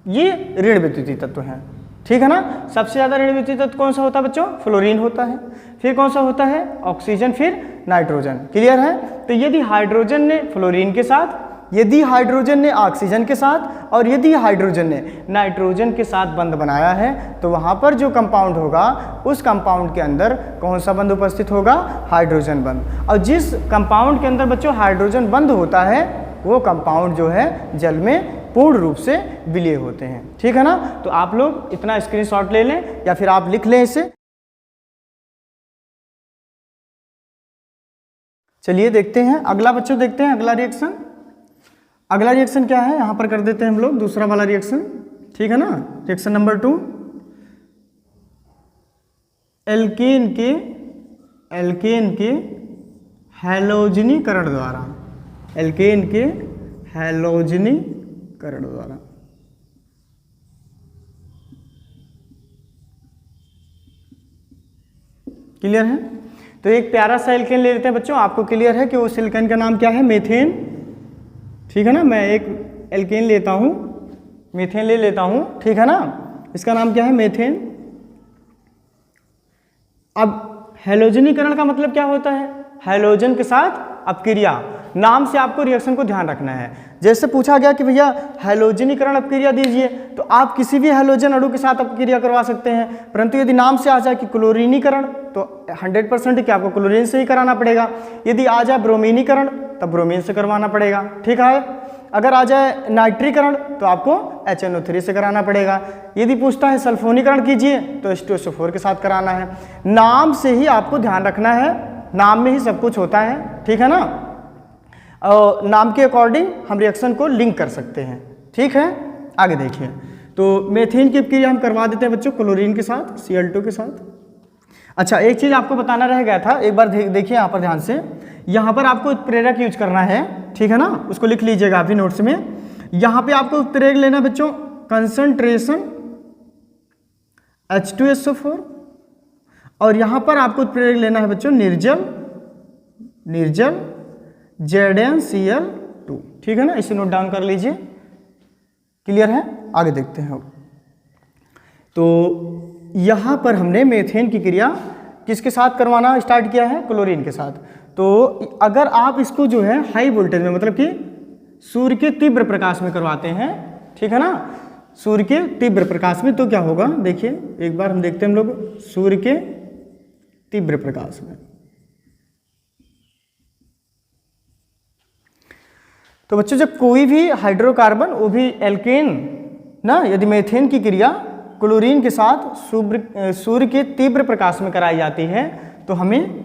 ये ऋण विद्युतीय तत्व हैं, ठीक है ना। सबसे ज्यादा ऋण विद्युतीय तत्व कौन सा होता है बच्चों, फ्लोरीन होता है, फिर कौन सा होता है, ऑक्सीजन, फिर नाइट्रोजन। क्लियर है। तो यदि हाइड्रोजन ने फ्लोरीन के साथ, यदि हाइड्रोजन ने ऑक्सीजन के साथ और यदि हाइड्रोजन ने नाइट्रोजन के साथ बंध बनाया है तो वहां पर जो कंपाउंड होगा उस कंपाउंड के अंदर कौन सा बंध उपस्थित होगा, हाइड्रोजन बंध। और जिस कंपाउंड के अंदर बच्चों हाइड्रोजन बंध होता है वो कंपाउंड जो है जल में पूर्ण रूप से विलीय होते हैं। ठीक है ना, तो आप लोग इतना स्क्रीनशॉट ले लें या फिर आप लिख लें इसे। चलिए देखते हैं अगला, बच्चों देखते हैं अगला रिएक्शन। अगला रिएक्शन क्या है, यहां पर कर देते हैं हम लोग दूसरा वाला रिएक्शन। ठीक है ना, रिएक्शन नंबर 2, एल्केन के हैलोजनीकरण द्वारा, एल्केन के हैलोजनीकरण द्वारा। क्लियर है? तो एक प्यारा सा एल्केन ले लेते हैं बच्चों। आपको क्लियर है कि उस एल्केन का नाम क्या है, मीथेन। ठीक है ना, मैं एक एल्केन लेता हूं, मीथेन ले लेता हूं। ठीक है ना, इसका नाम क्या है, मीथेन। अब हैलोजनीकरण का मतलब क्या होता है, हैलोजन के साथ अपक्रिया। नाम से आपको रिएक्शन को ध्यान रखना है। जैसे पूछा गया कि भैया हैलोजनीकरण अपक्रिया दीजिए, तो आप किसी भी हैलोजन अणु के साथ अपक्रिया करवा सकते हैं, परंतु यदि नाम से आ जाए कि क्लोरीनीकरण, तो 100% कि आपको क्लोरीन से ही कराना पड़ेगा। यदि आ जाए ब्रोमीनीकरण, तब ब्रोमीन से करवाना पड़ेगा। ठीक है, अगर आ जाए नाइट्रीकरण, तो आपको HNO3 से कराना पड़ेगा। यदि पूछता है सल्फोनीकरण कीजिए, तो H2SO4 के साथ कराना है। नाम से ही आपको ध्यान रखना है, नाम में ही सब कुछ होता है। ठीक है ना, और नाम के अकॉर्डिंग हम रिएक्शन को लिंक कर सकते हैं। ठीक है, आगे देखिए। तो मीथेन की अपक्रिया हम करवा देते हैं बच्चों क्लोरीन के साथ, Cl2 के साथ। अच्छा, एक चीज आपको बताना रह गया था, एक बार देखिए यहाँ पर ध्यान से। यहाँ पर आपको उत्प्रेरक यूज करना है। ठीक है ना, उसको लिख लीजिएगा अभी नोट्स में। यहाँ पे आपको उत्प्रेरक लेना बच्चों कंसंट्रेशन H2SO4, और यहाँ पर आपको उत्प्रेरक लेना है बच्चों निर्जल ZnCl2। ठीक है ना, इसे नोट डाउन कर लीजिए। क्लियर है, आगे देखते हैं। तो यहाँ पर हमने मीथेन की क्रिया किसके साथ करवाना स्टार्ट किया है, क्लोरीन के साथ। तो अगर आप इसको जो है हाई वोल्टेज में, मतलब कि सूर्य के तीव्र प्रकाश में करवाते हैं, ठीक है ना, सूर्य के तीव्र प्रकाश में, तो क्या होगा देखिए, एक बार हम देखते हैं हम लोग सूर्य के तीव्र प्रकाश में। तो बच्चों जब कोई भी हाइड्रोकार्बन, वो भी एल्केन ना, यदि मीथेन की क्रिया क्लोरीन के साथ सूर्य के तीव्र प्रकाश में कराई जाती है, तो हमें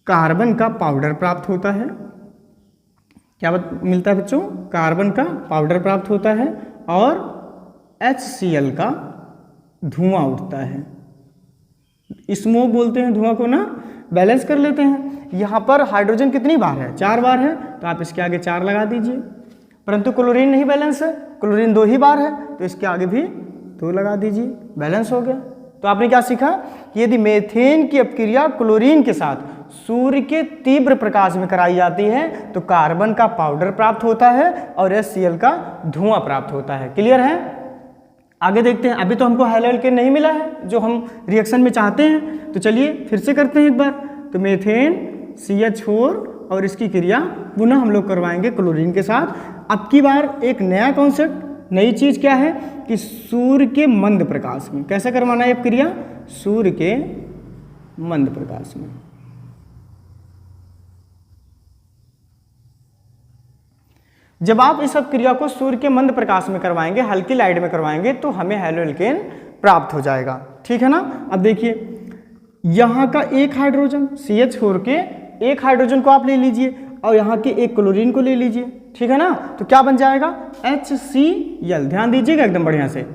कार्बन का पाउडर प्राप्त होता है। क्या मिलता है बच्चों, कार्बन का पाउडर प्राप्त होता है, और HCl का धुआं उठता है। स्मोक बोलते हैं धुआं को ना। बैलेंस कर लेते हैं, यहाँ पर हाइड्रोजन कितनी बार है, 4 बार है, तो आप इसके आगे 4 लगा दीजिए। परंतु क्लोरीन नहीं बैलेंस है, क्लोरीन 2 ही बार है, तो इसके आगे भी 2 लगा दीजिए, बैलेंस हो गया। तो आपने क्या सीखा कि यदि मीथेन की अपक्रिया क्लोरीन के साथ सूर्य के तीव्र प्रकाश में कराई जाती है, तो कार्बन का पाउडर प्राप्त होता है और HCl का धुआं प्राप्त होता है। क्लियर है, आगे देखते हैं। अभी तो हमको हैलोएल्केन नहीं मिला है जो हम रिएक्शन में चाहते हैं, तो चलिए फिर से करते हैं एक बार। तो मीथेन CH4 और इसकी क्रिया पुनः हम लोग करवाएंगे क्लोरीन के साथ। अब की बार एक नया कॉन्सेप्ट, नई चीज क्या है कि सूर्य के मंद प्रकाश में। कैसे करवाना है क्रिया, सूर्य के मंद प्रकाश में। जब आप इस क्रिया को सूर्य के मंद प्रकाश में करवाएंगे, हल्की लाइट में करवाएंगे, तो हमें हैलोएल्केन प्राप्त हो जाएगा। ठीक है ना, अब देखिए यहाँ का एक हाइड्रोजन CH4 के एक हाइड्रोजन को आप ले लीजिए, और यहाँ के एक क्लोरीन को ले लीजिए। ठीक है ना, तो क्या बन जाएगा HCl। ध्यान दीजिएगा एकदम बढ़िया से।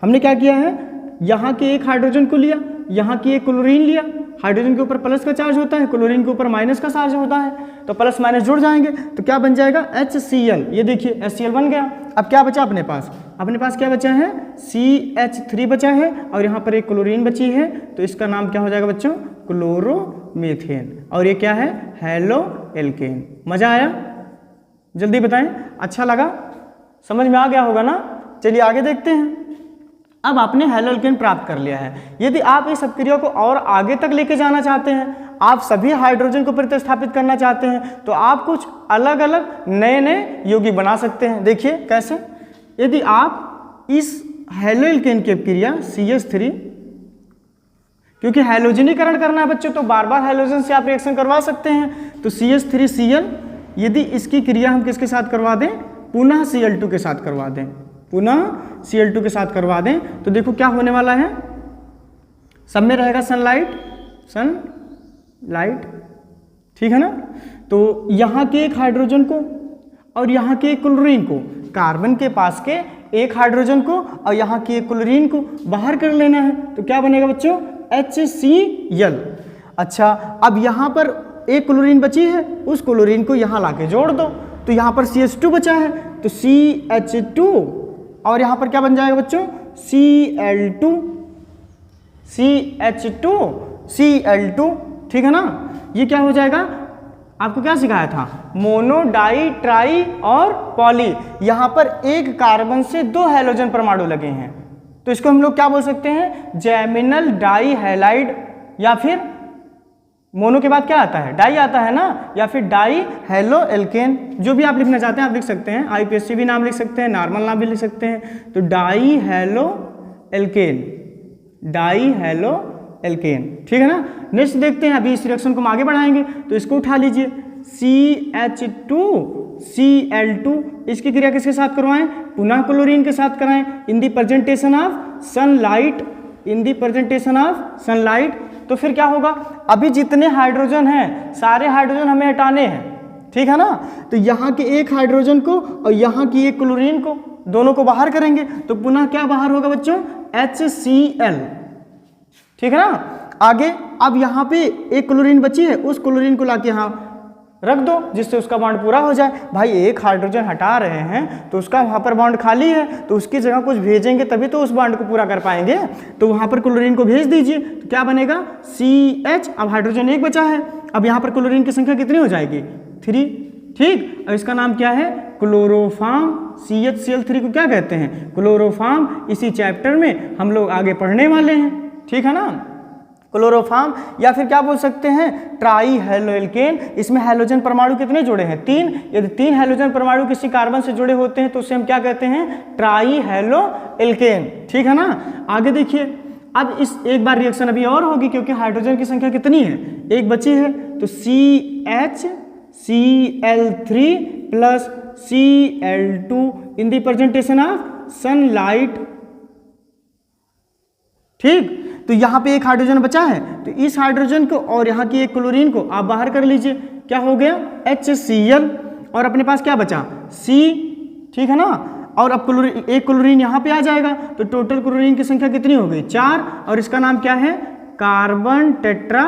हमने क्या किया है, यहाँ के एक हाइड्रोजन को लिया, यहाँ की एक क्लोरीन लिया। हाइड्रोजन के ऊपर प्लस का चार्ज होता है, क्लोरीन के ऊपर माइनस का चार्ज होता है, तो प्लस माइनस जुड़ जाएंगे, तो क्या बन जाएगा HCl। ये देखिए HCl बन गया। अब क्या बचा अपने पास, अपने पास क्या बचा है, CH3 बचा है, और यहाँ पर एक क्लोरीन बची है, तो इसका नाम क्या हो जाएगा बच्चों, क्लोरोमीथेन। और ये क्या है, हैलोएल्केन। मजा आया, जल्दी बताएं, अच्छा लगा, समझ में आ गया होगा ना। चलिए आगे देखते हैं। अब आपने हैलोएल्केन प्राप्त कर लिया है। यदि आप इस अपक्रिया को और आगे तक लेके जाना चाहते हैं, आप सभी हाइड्रोजन को प्रतिस्थापित करना चाहते हैं, तो आप कुछ अलग अलग नए नए यौगिक बना सकते हैं। देखिए कैसे, यदि आप इस हैलोएल्केन की अपक्रिया CH3, क्योंकि हैलोजनीकरण करना है बच्चों, तो बार बार हाइड्रोजन से आप रिएक्शन करवा सकते हैं, तो CH3Cl, यदि इसकी क्रिया हम किसके साथ करवा दें, पुनः Cl2 के साथ करवा दें, पुनः Cl2 के साथ करवा दें, तो देखो क्या होने वाला है, सब में रहेगा सनलाइट, ठीक है ना। तो यहाँ के एक हाइड्रोजन को और यहाँ के एक क्लोरीन को, कार्बन के पास के एक हाइड्रोजन को और यहाँ की एक क्लोरीन को बाहर कर लेना है, तो क्या बनेगा बच्चों, HCl। अच्छा, अब यहाँ पर एक क्लोरीन बची है, उस क्लोरीन को यहाँ लाके जोड़ दो, तो यहाँ पर CH2 बचा है, तो CH2 और यहाँ पर क्या बन जाएगा बच्चों, Cl2, Cl2, ठीक है ना। ये क्या हो जाएगा, आपको क्या सिखाया था, मोनो, डाई, ट्राई और पॉली। यहाँ पर एक कार्बन से 2 हैलोजन परमाणु लगे हैं, तो इसको हम लोग क्या बोल सकते हैं, जैमिनल डाई हैलाइड, या फिर मोनो के बाद क्या आता है, डाई आता है ना, या फिर डाई हेलो एल्केन, जो भी आप लिखना चाहते हैं आप लिख सकते हैं, IPSC भी नाम लिख सकते हैं, नॉर्मल नाम भी लिख सकते हैं। तो die halo alkane, die halo alkane, ठीक है ना। नेक्स्ट देखते हैं, अभी इस रिएक्शन को हम आगे बढ़ाएंगे, तो इसको उठा लीजिए, CH2Cl2, इसकी क्रिया किसके साथ करवाएं, पुनः क्लोरीन के साथ कराएं, in the presentation of sunlight, in the presentation of sunlight. तो फिर क्या होगा, अभी जितने हाइड्रोजन हैं सारे हाइड्रोजन हमें हटाने हैं, ठीक है ना। तो यहाँ के एक हाइड्रोजन को और यहाँ की एक क्लोरीन को, दोनों को बाहर करेंगे, तो पुनः क्या बाहर होगा बच्चों, HCl, ठीक है ना। आगे अब यहाँ पे एक क्लोरीन बची है, उस क्लोरीन को लाके यहाँ रख दो, जिससे उसका बॉन्ड पूरा हो जाए। भाई एक हाइड्रोजन हटा रहे हैं तो उसका वहाँ पर बॉन्ड खाली है, तो उसकी जगह कुछ भेजेंगे तभी तो उस बॉन्ड को पूरा कर पाएंगे, तो वहाँ पर क्लोरीन को भेज दीजिए, तो क्या बनेगा, CH। अब हाइड्रोजन एक बचा है, अब यहाँ पर क्लोरीन की संख्या कितनी हो जाएगी, 3, ठीक। और इसका नाम क्या है, क्लोरोफॉर्म। CHCl3 को क्या कहते हैं, क्लोरोफॉर्म। इसी चैप्टर में हम लोग आगे पढ़ने वाले हैं, ठीक है ना, क्लोरोफॉर्म। या फिर क्या बोल सकते हैं, ट्राई हेलोएल्केन। इसमें हैलोजन परमाणु कितने जुड़े हैं, 3। यदि 3 हैलोजन परमाणु किसी कार्बन से जुड़े होते हैं तो उसे हम क्या कहते हैं, ट्राई हेलोएल्केन, ठीक है ना। आगे देखिए, अब इस एक बार रिएक्शन अभी और होगी, क्योंकि हाइड्रोजन की संख्या कितनी है, एक बची है, तो CHCl3 plus Cl2 in the presentation of sunlight, ठीक। तो यहाँ पे एक हाइड्रोजन बचा है, तो इस हाइड्रोजन को और यहाँ की एक क्लोरीन को आप बाहर कर लीजिए, क्या हो गया, HCl, और अपने पास क्या बचा, C, ठीक है ना। और अब क्लोरीन, एक क्लोरीन यहाँ पे आ जाएगा, तो टोटल क्लोरीन की संख्या कितनी हो गई, 4, और इसका नाम क्या है, carbon tetra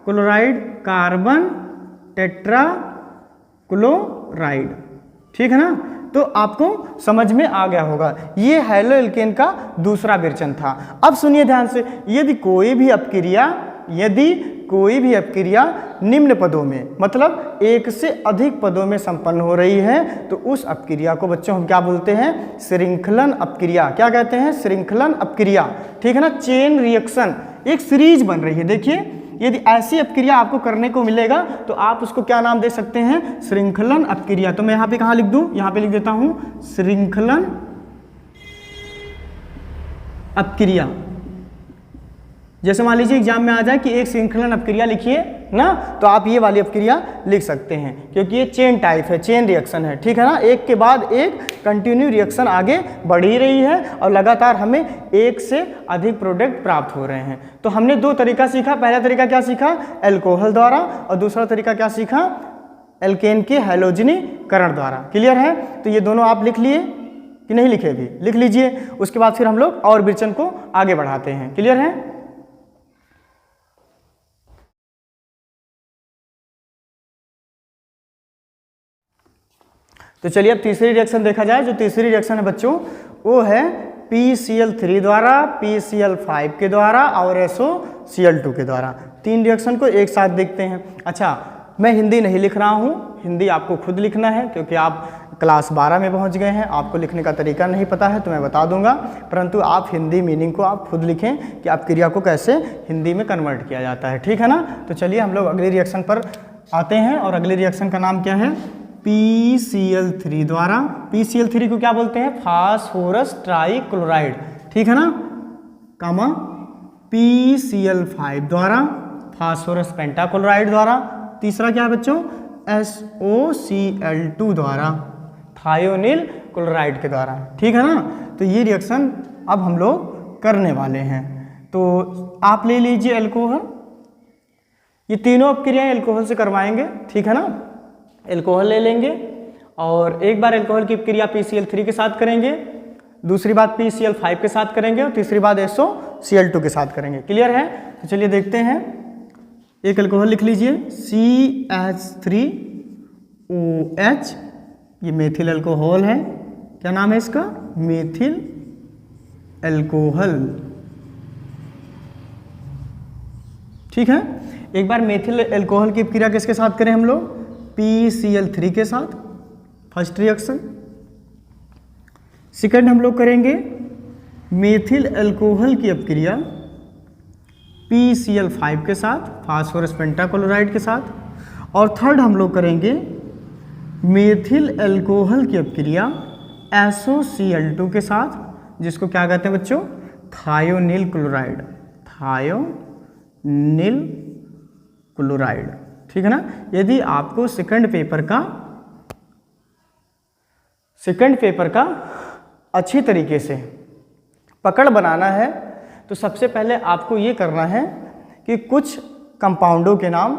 chloride, carbon tetra chloride, ठीक है ना। तो आपको समझ में आ गया होगा, ये हेलोएल्केन का दूसरा विरचन था। अब सुनिए ध्यान से, यदि कोई भी अपक्रिया निम्न पदों में, मतलब एक से अधिक पदों में संपन्न हो रही है, तो उस अपक्रिया को बच्चों हम क्या बोलते हैं, श्रृंखलन अपक्रिया। क्या कहते हैं, श्रृंखलन अपक्रिया, ठीक है ना। चेन रिएक्शन, एक सीरीज बन रही है। देखिए, यदि ऐसी अपक्रिया आपको करने को मिलेगा तो आप उसको क्या नाम दे सकते हैं, श्रृंखलन अपक्रिया। तो मैं यहाँ पे कहाँ लिख दूँ, यहाँ पे लिख देता हूँ श्रृंखलन अपक्रिया। जैसे मान लीजिए एग्जाम में आ जाए कि एक श्रृंखलन अपक्रिया लिखिए ना, तो आप ये वाली अपक्रिया लिख सकते हैं, क्योंकि ये चेन टाइप है, चेन रिएक्शन है, ठीक है ना। एक के बाद एक कंटिन्यू रिएक्शन आगे बढ़ ही रही है और लगातार हमें एक से अधिक प्रोडक्ट प्राप्त हो रहे हैं। तो हमने 2 तरीका सीखा। पहला तरीका क्या सीखा, एल्कोहल द्वारा, और दूसरा तरीका क्या सीखा, एल्केन के हैलोजनीकरण द्वारा। क्लियर है। तो ये दोनों आप लिख लिए कि नहीं लिखे, भी लिख लीजिए। उसके बाद फिर हम लोग और विरचन को आगे बढ़ाते हैं। क्लियर है। तो चलिए अब तीसरी रिएक्शन देखा जाए। जो तीसरी रिएक्शन है बच्चों, वो है PCl3 द्वारा, PCl5 के द्वारा और SOCl2 के द्वारा। 3 रिएक्शन को एक साथ देखते हैं। अच्छा, मैं हिंदी नहीं लिख रहा हूँ, हिंदी आपको खुद लिखना है, क्योंकि आप क्लास 12 में पहुँच गए हैं, आपको लिखने का तरीका नहीं पता है तो मैं बता दूंगा, परंतु आप हिंदी मीनिंग को आप खुद लिखें कि आप क्रिया को कैसे हिंदी में कन्वर्ट किया जाता है, ठीक है ना। तो चलिए हम लोग अगली रिएक्शन पर आते हैं, और अगली रिएक्शन का नाम क्या है, PCl3 द्वारा। PCl3 को क्या बोलते हैं, फास्फोरस ट्राइक्लोराइड, ठीक है ना, कामा PCl5 द्वारा, फास्फोरस पेंटाक्लोराइड द्वारा। तीसरा क्या है बच्चों, SOCl2 द्वारा, थायोनिल क्लोराइड के द्वारा, ठीक है ना। तो ये रिएक्शन अब हम लोग करने वाले हैं। तो आप ले लीजिए अल्कोहल, ये तीनों अपक्रियाएं अल्कोहल से करवाएंगे, ठीक है ना। अल्कोहल ले लेंगे और एक बार अल्कोहल की अपक्रिया PCl3 के साथ करेंगे, दूसरी बात PCl5 के साथ करेंगे और तीसरी बात SOCl2 के साथ करेंगे। क्लियर है? तो चलिए देखते हैं। एक अल्कोहल लिख लीजिए CH3OH, ये मेथिल अल्कोहल है। क्या नाम है इसका? मेथिल अल्कोहल, ठीक है। एक बार मेथिल अल्कोहल की अपक्रिया किसके साथ करें हम लोग? PCl3 के साथ, फर्स्ट रिएक्शन। सेकंड हम लोग करेंगे मेथिल अल्कोहल की अपक्रिया PCl5 के साथ, फास्फोरस पेंटाक्लोराइड के साथ। और थर्ड हम लोग करेंगे मेथिल अल्कोहल की अपक्रिया SOCl2 के साथ, जिसको क्या कहते हैं बच्चों? थायोनिल क्लोराइड, थायोनिल क्लोराइड, ठीक है ना। यदि आपको सेकंड पेपर का अच्छी तरीके से पकड़ बनाना है तो सबसे पहले आपको ये करना है कि कुछ कंपाउंडों के नाम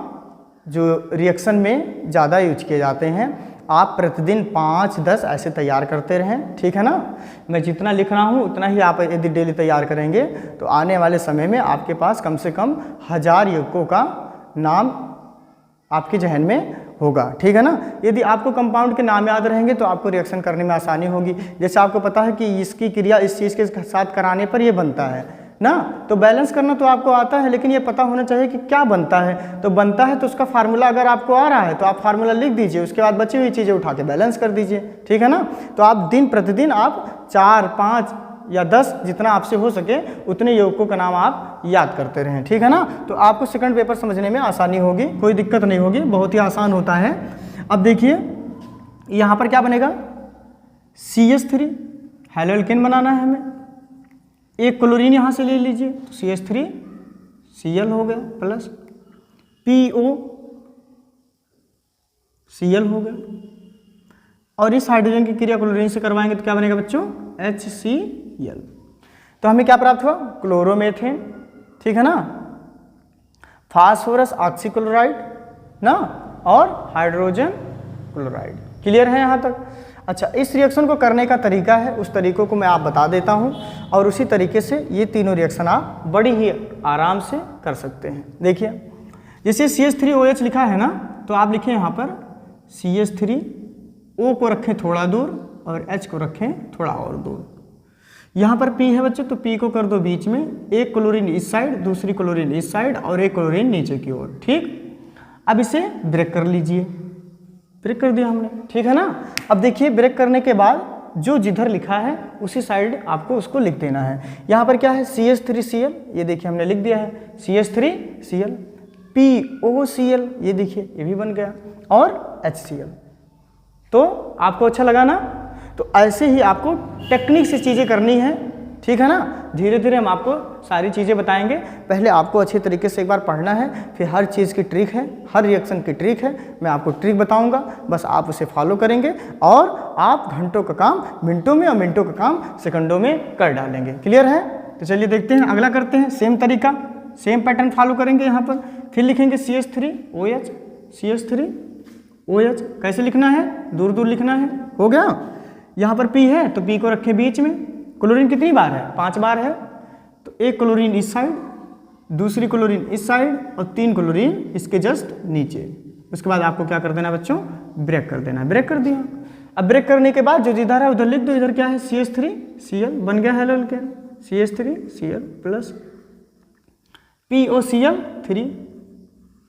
जो रिएक्शन में ज़्यादा यूज किए जाते हैं, आप प्रतिदिन 5-10 ऐसे तैयार करते रहें, ठीक है ना। मैं जितना लिख रहा हूँ उतना ही आप यदि डेली तैयार करेंगे तो आने वाले समय में आपके पास कम से कम 1000 यौगिकों का नाम आपके जहन में होगा, ठीक है ना। यदि आपको कंपाउंड के नाम याद रहेंगे तो आपको रिएक्शन करने में आसानी होगी। जैसे आपको पता है कि इसकी क्रिया इस चीज़ के साथ कराने पर ये बनता है ना, तो बैलेंस करना तो आपको आता है, लेकिन ये पता होना चाहिए कि क्या बनता है। तो बनता है तो उसका फार्मूला अगर आपको आ रहा है तो आप फार्मूला लिख दीजिए, उसके बाद बची हुई चीज़ें उठा के बैलेंस कर दीजिए, ठीक है ना। तो आप दिन प्रतिदिन आप 4, 5 या 10 जितना आपसे हो सके उतने यौगिकों का नाम आप याद करते रहें, ठीक है ना। तो आपको सेकंड पेपर समझने में आसानी होगी, कोई दिक्कत नहीं होगी, बहुत ही आसान होता है। अब देखिए यहाँ पर क्या बनेगा? CH3 हेलोल्केन बनाना है हमें। एक क्लोरीन यहाँ से ले लीजिए तो CH3Cl हो गया प्लस POCl हो गया, और इस हाइड्रोजन की क्रिया क्लोरीन से करवाएंगे तो क्या बनेगा बच्चों? HCl। तो हमें क्या प्राप्त हुआ? क्लोरोमेथेन, ठीक है ना, फास्फोरस ऑक्सीक्लोराइड ना, और हाइड्रोजन क्लोराइड। क्लियर है यहाँ तक? अच्छा, इस रिएक्शन को करने का तरीका है, उस तरीकों को मैं आप बता देता हूँ और उसी तरीके से ये तीनों रिएक्शन आप बड़ी ही आराम से कर सकते हैं। देखिए जैसे CH3OH लिखा है ना, तो आप लिखें यहाँ पर CH3O को रखें थोड़ा दूर और H को रखें थोड़ा और दूर। यहाँ पर P है बच्चों, तो P को कर दो बीच में, एक क्लोरीन इस साइड, दूसरी क्लोरीन इस साइड और एक क्लोरीन नीचे की ओर, ठीक। अब इसे ब्रेक कर लीजिए, ब्रेक कर दिया हमने, ठीक है ना। अब देखिए ब्रेक करने के बाद जो जिधर लिखा है उसी साइड आपको उसको लिख देना है। यहाँ पर क्या है? CH3Cl, ये देखिए हमने लिख दिया है CH3Cl, POCl, ये देखिए ये भी बन गया, और HCl। तो आपको अच्छा लगा ना? तो ऐसे ही आपको टेक्निक से चीज़ें करनी है, ठीक है ना। धीरे धीरे हम आपको सारी चीज़ें बताएंगे, पहले आपको अच्छे तरीके से एक बार पढ़ना है, फिर हर चीज़ की ट्रिक है, हर रिएक्शन की ट्रिक है, मैं आपको ट्रिक बताऊंगा, बस आप उसे फॉलो करेंगे और आप घंटों का काम मिनटों में और मिनटों का काम सेकंडों में कर डालेंगे। क्लियर है? तो चलिए देखते हैं, अगला करते हैं। सेम तरीका, सेम पैटर्न फॉलो करेंगे। यहाँ पर फिर लिखेंगे CH3OH, CH3OH कैसे लिखना है? दूर दूर लिखना है, हो गया। यहाँ पर P है तो P को रखें बीच में। क्लोरीन कितनी बार है? 5 बार है, तो एक क्लोरीन इस साइड, दूसरी क्लोरीन इस साइड और 3 क्लोरीन इसके जस्ट नीचे। उसके बाद आपको क्या कर देना बच्चों? ब्रेक कर देना। ब्रेक कर दिया। अब ब्रेक करने के बाद जो जिधर है उधर लिख दो। इधर क्या है? CH3Cl बन गया haloalkane, CH3Cl plus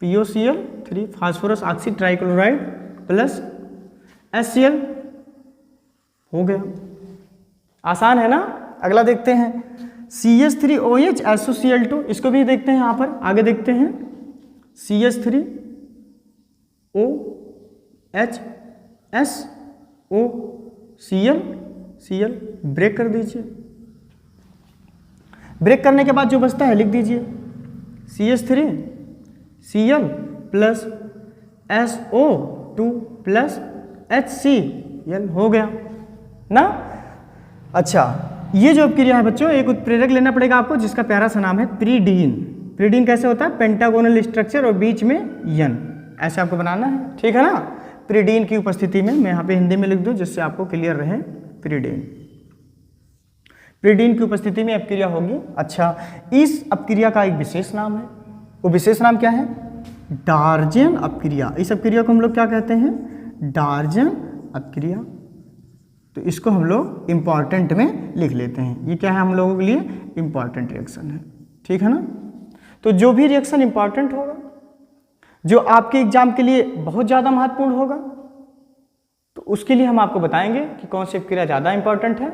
POCl3 phosphorus oxy trichloride plus HCl हो गया। आसान है ना? अगला देखते हैं CH3OH SOCl2, इसको भी देखते हैं। यहाँ पर आगे देखते हैं CH3OH SOCl, ब्रेक कर दीजिए। ब्रेक करने के बाद जो बचता है लिख दीजिए CH3Cl plus SO2 plus HC L हो गया ना। अच्छा, ये जो अपक्रिया है बच्चों, एक उत्प्रेरक लेना पड़ेगा आपको जिसका प्यारा सा नाम है प्रीडीन। प्रीडीन कैसे होता है? पेंटागोनल स्ट्रक्चर और बीच में यन, ऐसे आपको बनाना है, ठीक है ना। प्रीडीन की उपस्थिति में, मैं यहाँ पे हिंदी में लिख दूँ जिससे आपको क्लियर रहे, प्रीडीन। प्रीडीन की उपस्थिति में अपक्रिया होगी। अच्छा, इस अपक्रिया का एक विशेष नाम है, वो विशेष नाम क्या है? डार्जन अपक्रिया। इस अपक्रिया को हम लोग क्या कहते हैं? डार्जन अपक्रिया। तो इसको हम लोग इंपॉर्टेंट में लिख लेते हैं। ये क्या है हम लोगों के लिए? इंपॉर्टेंट रिएक्शन है, ठीक है ना। तो जो भी रिएक्शन इंपॉर्टेंट होगा, जो आपके एग्जाम के लिए बहुत ज़्यादा महत्वपूर्ण होगा, तो उसके लिए हम आपको बताएंगे कि कौन सी अपक्रिया ज़्यादा इंपॉर्टेंट है,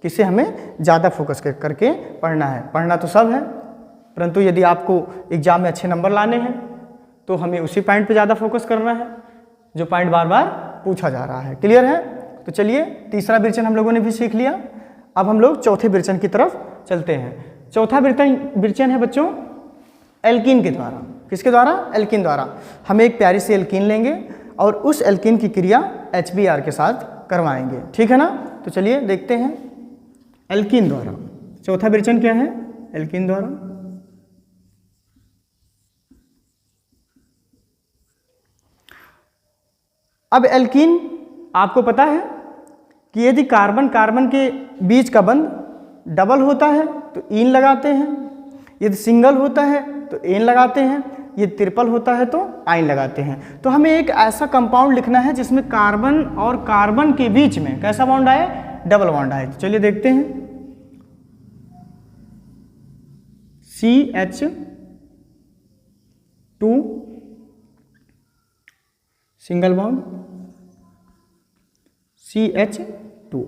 किसे हमें ज़्यादा फोकस करके पढ़ना है। पढ़ना तो सब है, परंतु यदि आपको एग्जाम में अच्छे नंबर लाने हैं तो हमें उसी पॉइंट पे ज़्यादा फोकस करना है जो पॉइंट बार बार पूछा जा रहा है। क्लियर है? तो चलिए, तीसरा विरचन हम लोगों ने भी सीख लिया। अब हम लोग चौथे विरचन की तरफ चलते हैं। चौथा विरचन है बच्चों एल्कीन के द्वारा। किसके द्वारा? एल्कीन द्वारा। हम एक प्यारी सी एल्कीन लेंगे और उस एल्कीन की क्रिया HBr के साथ करवाएंगे, ठीक है ना। तो चलिए देखते हैं एल्कीन द्वारा। चौथा विरचन क्या है? एल्कीन द्वारा। अब एल्कीन आपको पता है कि यदि कार्बन कार्बन के बीच का बंध डबल होता है तो इन लगाते हैं, यदि सिंगल होता है तो एन लगाते हैं, यदि ट्रिपल होता है तो आइन लगाते हैं। तो हमें एक ऐसा कंपाउंड लिखना है जिसमें कार्बन और कार्बन के बीच में कैसा बॉन्ड आए? डबल बॉन्ड आए। तो चलिए देखते हैं। CH2 सिंगल बॉन्ड, CH2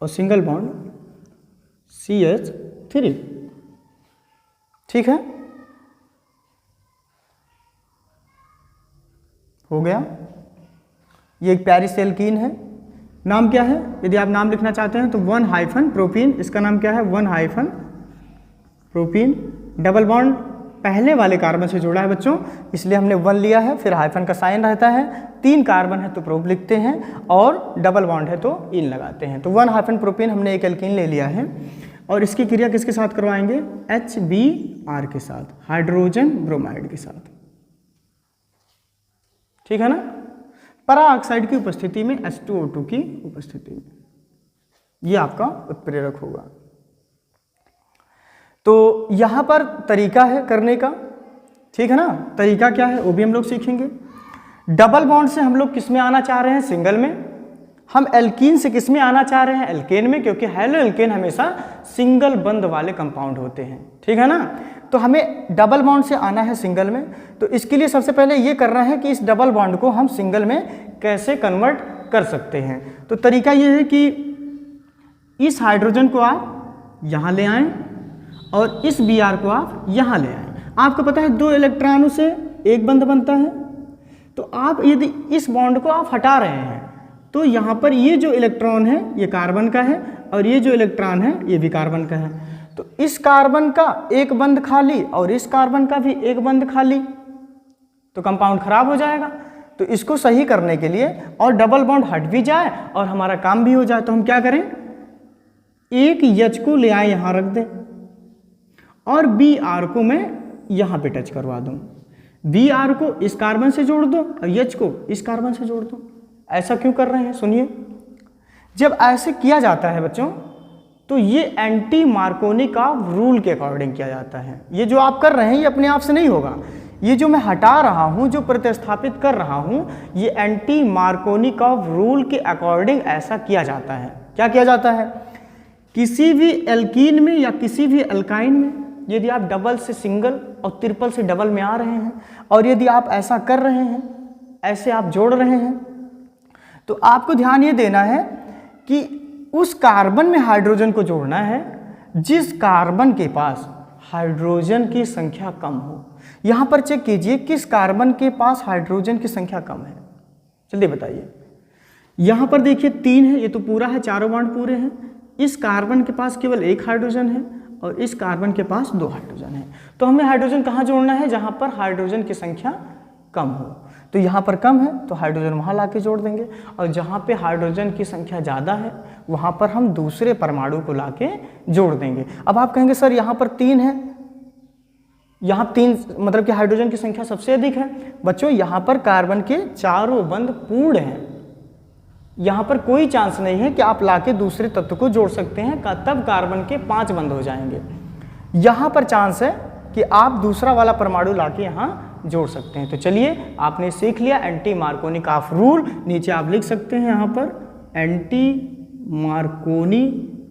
और सिंगल बॉन्ड CH3, ठीक है, हो गया। ये एक प्यारी सी एल्कीन है। नाम क्या है? यदि आप नाम लिखना चाहते हैं तो 1-प्रोपीन। इसका नाम क्या है? 1-प्रोपीन। डबल बॉन्ड पहले वाले कार्बन से जुड़ा है बच्चों, इसलिए हमने 1 लिया है, फिर हाइफन का साइन रहता है। 3 कार्बन है तो प्रोप लिखते हैं और डबल बॉन्ड है तो इन लगाते हैं। तो 1-प्रोपीन हमने एक एल्कीन ले लिया है और इसकी क्रिया किसके साथ करवाएंगे? HBr के साथ, हाइड्रोजन ब्रोमाइड के साथ, ठीक है ना। परा ऑक्साइड की उपस्थिति में, H2O2 की उपस्थिति में, ये आपका उत्प्रेरक होगा। तो यहां पर तरीका है करने का, ठीक है ना। तरीका क्या है वो भी हम लोग सीखेंगे। डबल बॉन्ड से हम लोग किस में आना चाह रहे हैं? सिंगल में। हम एल्कीन से किस में आना चाह रहे हैं? एल्केन में, क्योंकि हैलो एल्केन हमेशा सिंगल बंध वाले कंपाउंड होते हैं, ठीक है ना। तो हमें डबल बॉन्ड से आना है सिंगल में। तो इसके लिए सबसे पहले ये करना है कि इस डबल बॉन्ड को हम सिंगल में कैसे कन्वर्ट कर सकते हैं। तो तरीका ये है कि इस हाइड्रोजन को आप यहाँ ले आएं और इस Br को आप यहाँ ले आएं। आपको पता है 2 इलेक्ट्रॉनों से एक बंध बनता है, तो आप यदि इस बॉन्ड को आप हटा रहे हैं तो यहाँ पर ये जो इलेक्ट्रॉन है ये कार्बन का है और ये जो इलेक्ट्रॉन है ये भी कार्बन का है। तो इस कार्बन का एक बंध खाली और इस कार्बन का भी एक बंध खाली, तो कंपाउंड खराब हो जाएगा। तो इसको सही करने के लिए और डबल बॉन्ड हट भी जाए और हमारा काम भी हो जाए, तो हम क्या करें? एक H को ले आए, यहाँ रख दें और Br को मैं यहाँ पे टच करवा दूँ। Br को इस कार्बन से जोड़ दो और H को इस कार्बन से जोड़ दो। ऐसा क्यों कर रहे हैं? सुनिए, जब ऐसे किया जाता है बच्चों तो ये एंटी मार्कोनिकॉव रूल के अकॉर्डिंग किया जाता है। ये जो आप कर रहे हैं ये अपने आप से नहीं होगा, ये जो मैं हटा रहा हूँ, जो प्रतिस्थापित कर रहा हूँ, ये एंटी मार्कोनिकॉव रूल के अकॉर्डिंग ऐसा किया जाता है। क्या किया जाता है? किसी भी एल्कीन में या किसी भी अल्काइन में यदि आप डबल से सिंगल और ट्रिपल से डबल में आ रहे हैं और यदि आप ऐसा कर रहे हैं, ऐसे आप जोड़ रहे हैं, तो आपको ध्यान ये देना है कि उस कार्बन में हाइड्रोजन को जोड़ना है जिस कार्बन के पास हाइड्रोजन की संख्या कम हो। यहाँ पर चेक कीजिए किस कार्बन के पास हाइड्रोजन की संख्या कम है, जल्दी बताइए। यहाँ पर देखिए 3 है, ये तो पूरा है, चारों बॉन्ड पूरे हैं। इस कार्बन के पास केवल 1 हाइड्रोजन है और इस कार्बन के पास 2 हाइड्रोजन है। तो हमें हाइड्रोजन कहाँ जोड़ना है? जहाँ पर हाइड्रोजन की संख्या कम हो। तो यहाँ पर कम है तो हाइड्रोजन वहाँ ला के जोड़ देंगे, और जहाँ पे हाइड्रोजन की संख्या ज़्यादा है वहाँ पर हम दूसरे परमाणु को ला के जोड़ देंगे। अब आप कहेंगे सर यहाँ पर 3 है, यहाँ 3 मतलब कि हाइड्रोजन की संख्या सबसे अधिक है। बच्चों यहाँ पर कार्बन के चारों बंध पूर्ण हैं, यहाँ पर कोई चांस नहीं है कि आप लाके दूसरे तत्व को जोड़ सकते हैं, तब कार्बन के 5 बंध हो जाएंगे। यहाँ पर चांस है कि आप दूसरा वाला परमाणु लाके यहाँ जोड़ सकते हैं। तो चलिए आपने सीख लिया एंटी मार्कोनिकॉफ रूल। नीचे आप लिख सकते हैं यहाँ पर एंटी मार्कोनिकॉफ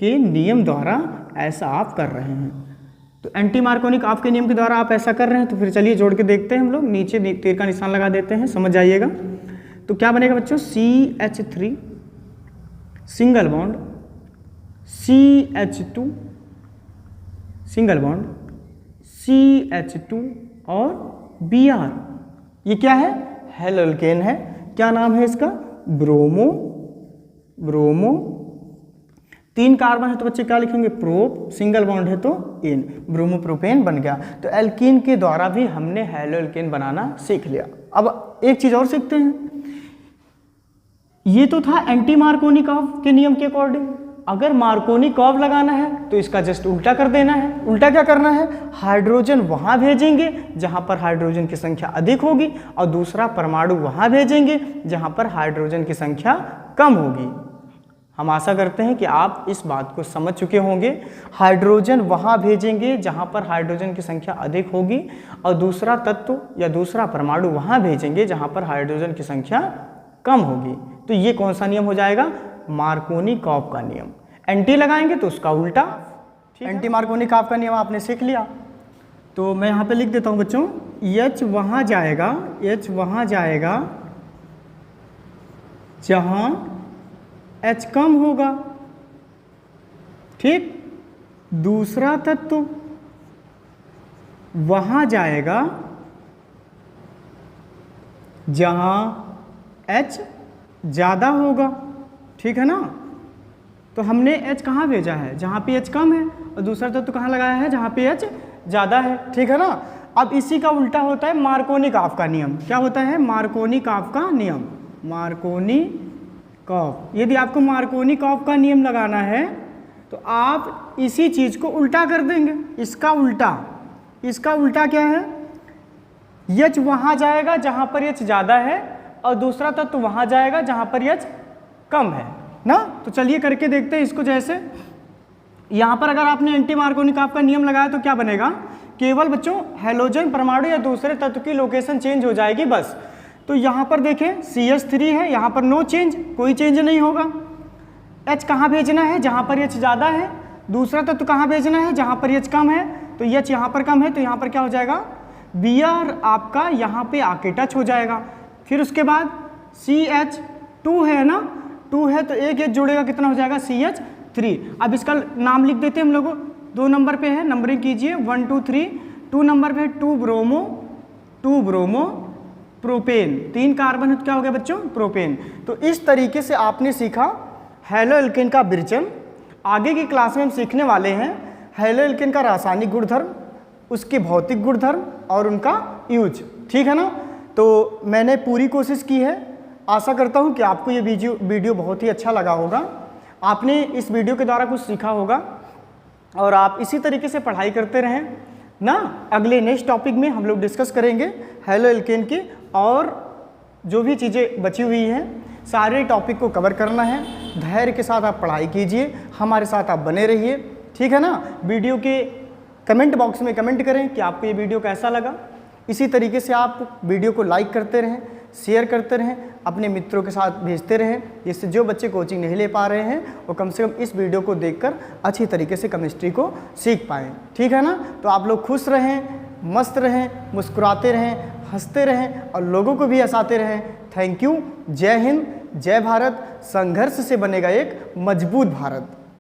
के नियम द्वारा ऐसा आप कर रहे हैं। तो एंटी मार्कोनिकॉफ के नियम के द्वारा आप ऐसा कर रहे हैं, तो फिर चलिए जोड़ के देखते हैं हम लोग। नीचे तीर का निशान लगा देते हैं, समझ जाइएगा। तो क्या बनेगा बच्चों, CH3 single bond CH2 single bond CH2 और Br। ये क्या है, हेलोल्केन है। क्या नाम है इसका, ब्रोमो। 3 कार्बन है तो बच्चे क्या लिखेंगे, प्रोप। सिंगल बॉन्ड है तो एन, ब्रोमोप्रोपेन बन गया। तो एल्कीन के द्वारा भी हमने हेलोल्केन बनाना सीख लिया। अब एक चीज और सीखते हैं। ये तो था एंटी मार्कोनिकॉफ के नियम के अकॉर्डिंग। अगर मार्कोनिकॉफ लगाना है तो इसका जस्ट उल्टा कर देना है। उल्टा क्या करना है, हाइड्रोजन वहां भेजेंगे जहां पर हाइड्रोजन की संख्या अधिक होगी, और दूसरा परमाणु वहां भेजेंगे जहां पर हाइड्रोजन की संख्या कम होगी। हम आशा करते हैं कि आप इस बात को समझ चुके होंगे। हाइड्रोजन वहां भेजेंगे जहां पर हाइड्रोजन की संख्या अधिक होगी, और दूसरा तत्व या दूसरा परमाणु वहां भेजेंगे जहां पर हाइड्रोजन की संख्या कम होगी। तो ये कौन सा नियम हो जाएगा, मार्कोनिकॉफ का नियम। एंटी लगाएंगे तो उसका उल्टा। एंटी मार्कोनिकॉफ का नियम आपने सीख लिया। तो मैं यहाँ पे लिख देता हूँ बच्चों, H वहाँ जाएगा जहाँ H कम होगा, ठीक। दूसरा तत्व वहाँ जाएगा जहाँ H ज़्यादा होगा, ठीक है ना। तो हमने H कहाँ भेजा है, जहाँ पे H कम है, और दूसरा तत्व कहाँ लगाया है, जहाँ पे H ज़्यादा है, ठीक है ना। अब इसी का उल्टा होता है मार्कोनिकॉफ का नियम। क्या होता है, मार्कोनिकॉफ का नियम। मार्कोनिकॉफ, यदि आपको मार्कोनिकॉफ का नियम लगाना है तो आप इसी चीज़ को उल्टा कर देंगे। इसका उल्टा क्या है, H वहाँ जाएगा जहाँ पर H ज़्यादा है, और दूसरा तत्व वहाँ जाएगा जहाँ पर H कम है ना। तो चलिए करके देखते हैं इसको। जैसे यहाँ पर अगर आपने एंटी मार्कोनिकॉफ का नियम लगाया तो क्या बनेगा, केवल बच्चों हेलोजन परमाणु या दूसरे तत्व की लोकेशन चेंज हो जाएगी बस। तो यहाँ पर देखें CH3 है, यहाँ पर नो चेंज, कोई चेंज नहीं होगा। H कहाँ भेजना है, जहाँ पर H ज़्यादा है। दूसरा तत्व कहाँ भेजना है, जहाँ पर H कम है। तो H यहाँ पर कम है तो यहाँ पर क्या हो जाएगा, Br आपका यहाँ पे आके टच हो जाएगा। फिर उसके बाद CH2 है ना, 2 है तो एक H जुड़ेगा, कितना हो जाएगा, CH3। अब इसका नाम लिख देते हैं हम लोग। 2 नंबर पे है, नंबरिंग कीजिए 1 2 3। 2 नंबर पे 2 ब्रोमो प्रोपेन। 3 कार्बन है तो क्या हो गया बच्चों, प्रोपेन। तो इस तरीके से आपने सीखा हेलोएल्केन का विरचन। आगे की क्लास में हम सीखने वाले हैं हेलोएल्केन का रासायनिक गुणधर्म, उसके भौतिक गुणधर्म और उनका यूज, ठीक है ना। तो मैंने पूरी कोशिश की है, आशा करता हूँ कि आपको ये वीडियो बहुत ही अच्छा लगा होगा। आपने इस वीडियो के द्वारा कुछ सीखा होगा, और आप इसी तरीके से पढ़ाई करते रहें ना। अगले नेक्स्ट टॉपिक में हम लोग डिस्कस करेंगे हेलोएल्केन की, और जो भी चीज़ें बची हुई हैं सारे टॉपिक को कवर करना है। धैर्य के साथ आप पढ़ाई कीजिए, हमारे साथ आप बने रहिए, ठीक है ना। वीडियो के कमेंट बॉक्स में कमेंट करें कि आपको ये वीडियो कैसा लगा। इसी तरीके से आप वीडियो को लाइक करते रहें, शेयर करते रहें, अपने मित्रों के साथ भेजते रहें, जिससे जो बच्चे कोचिंग नहीं ले पा रहे हैं वो कम से कम इस वीडियो को देखकर अच्छी तरीके से केमिस्ट्री को सीख पाएँ, ठीक है ना। तो आप लोग खुश रहें, मस्त रहें, मुस्कुराते रहें, हंसते रहें और लोगों को भी हंसाते रहें। Thank you. जय हिंद, जय भारत। संघर्ष से बनेगा एक मजबूत भारत।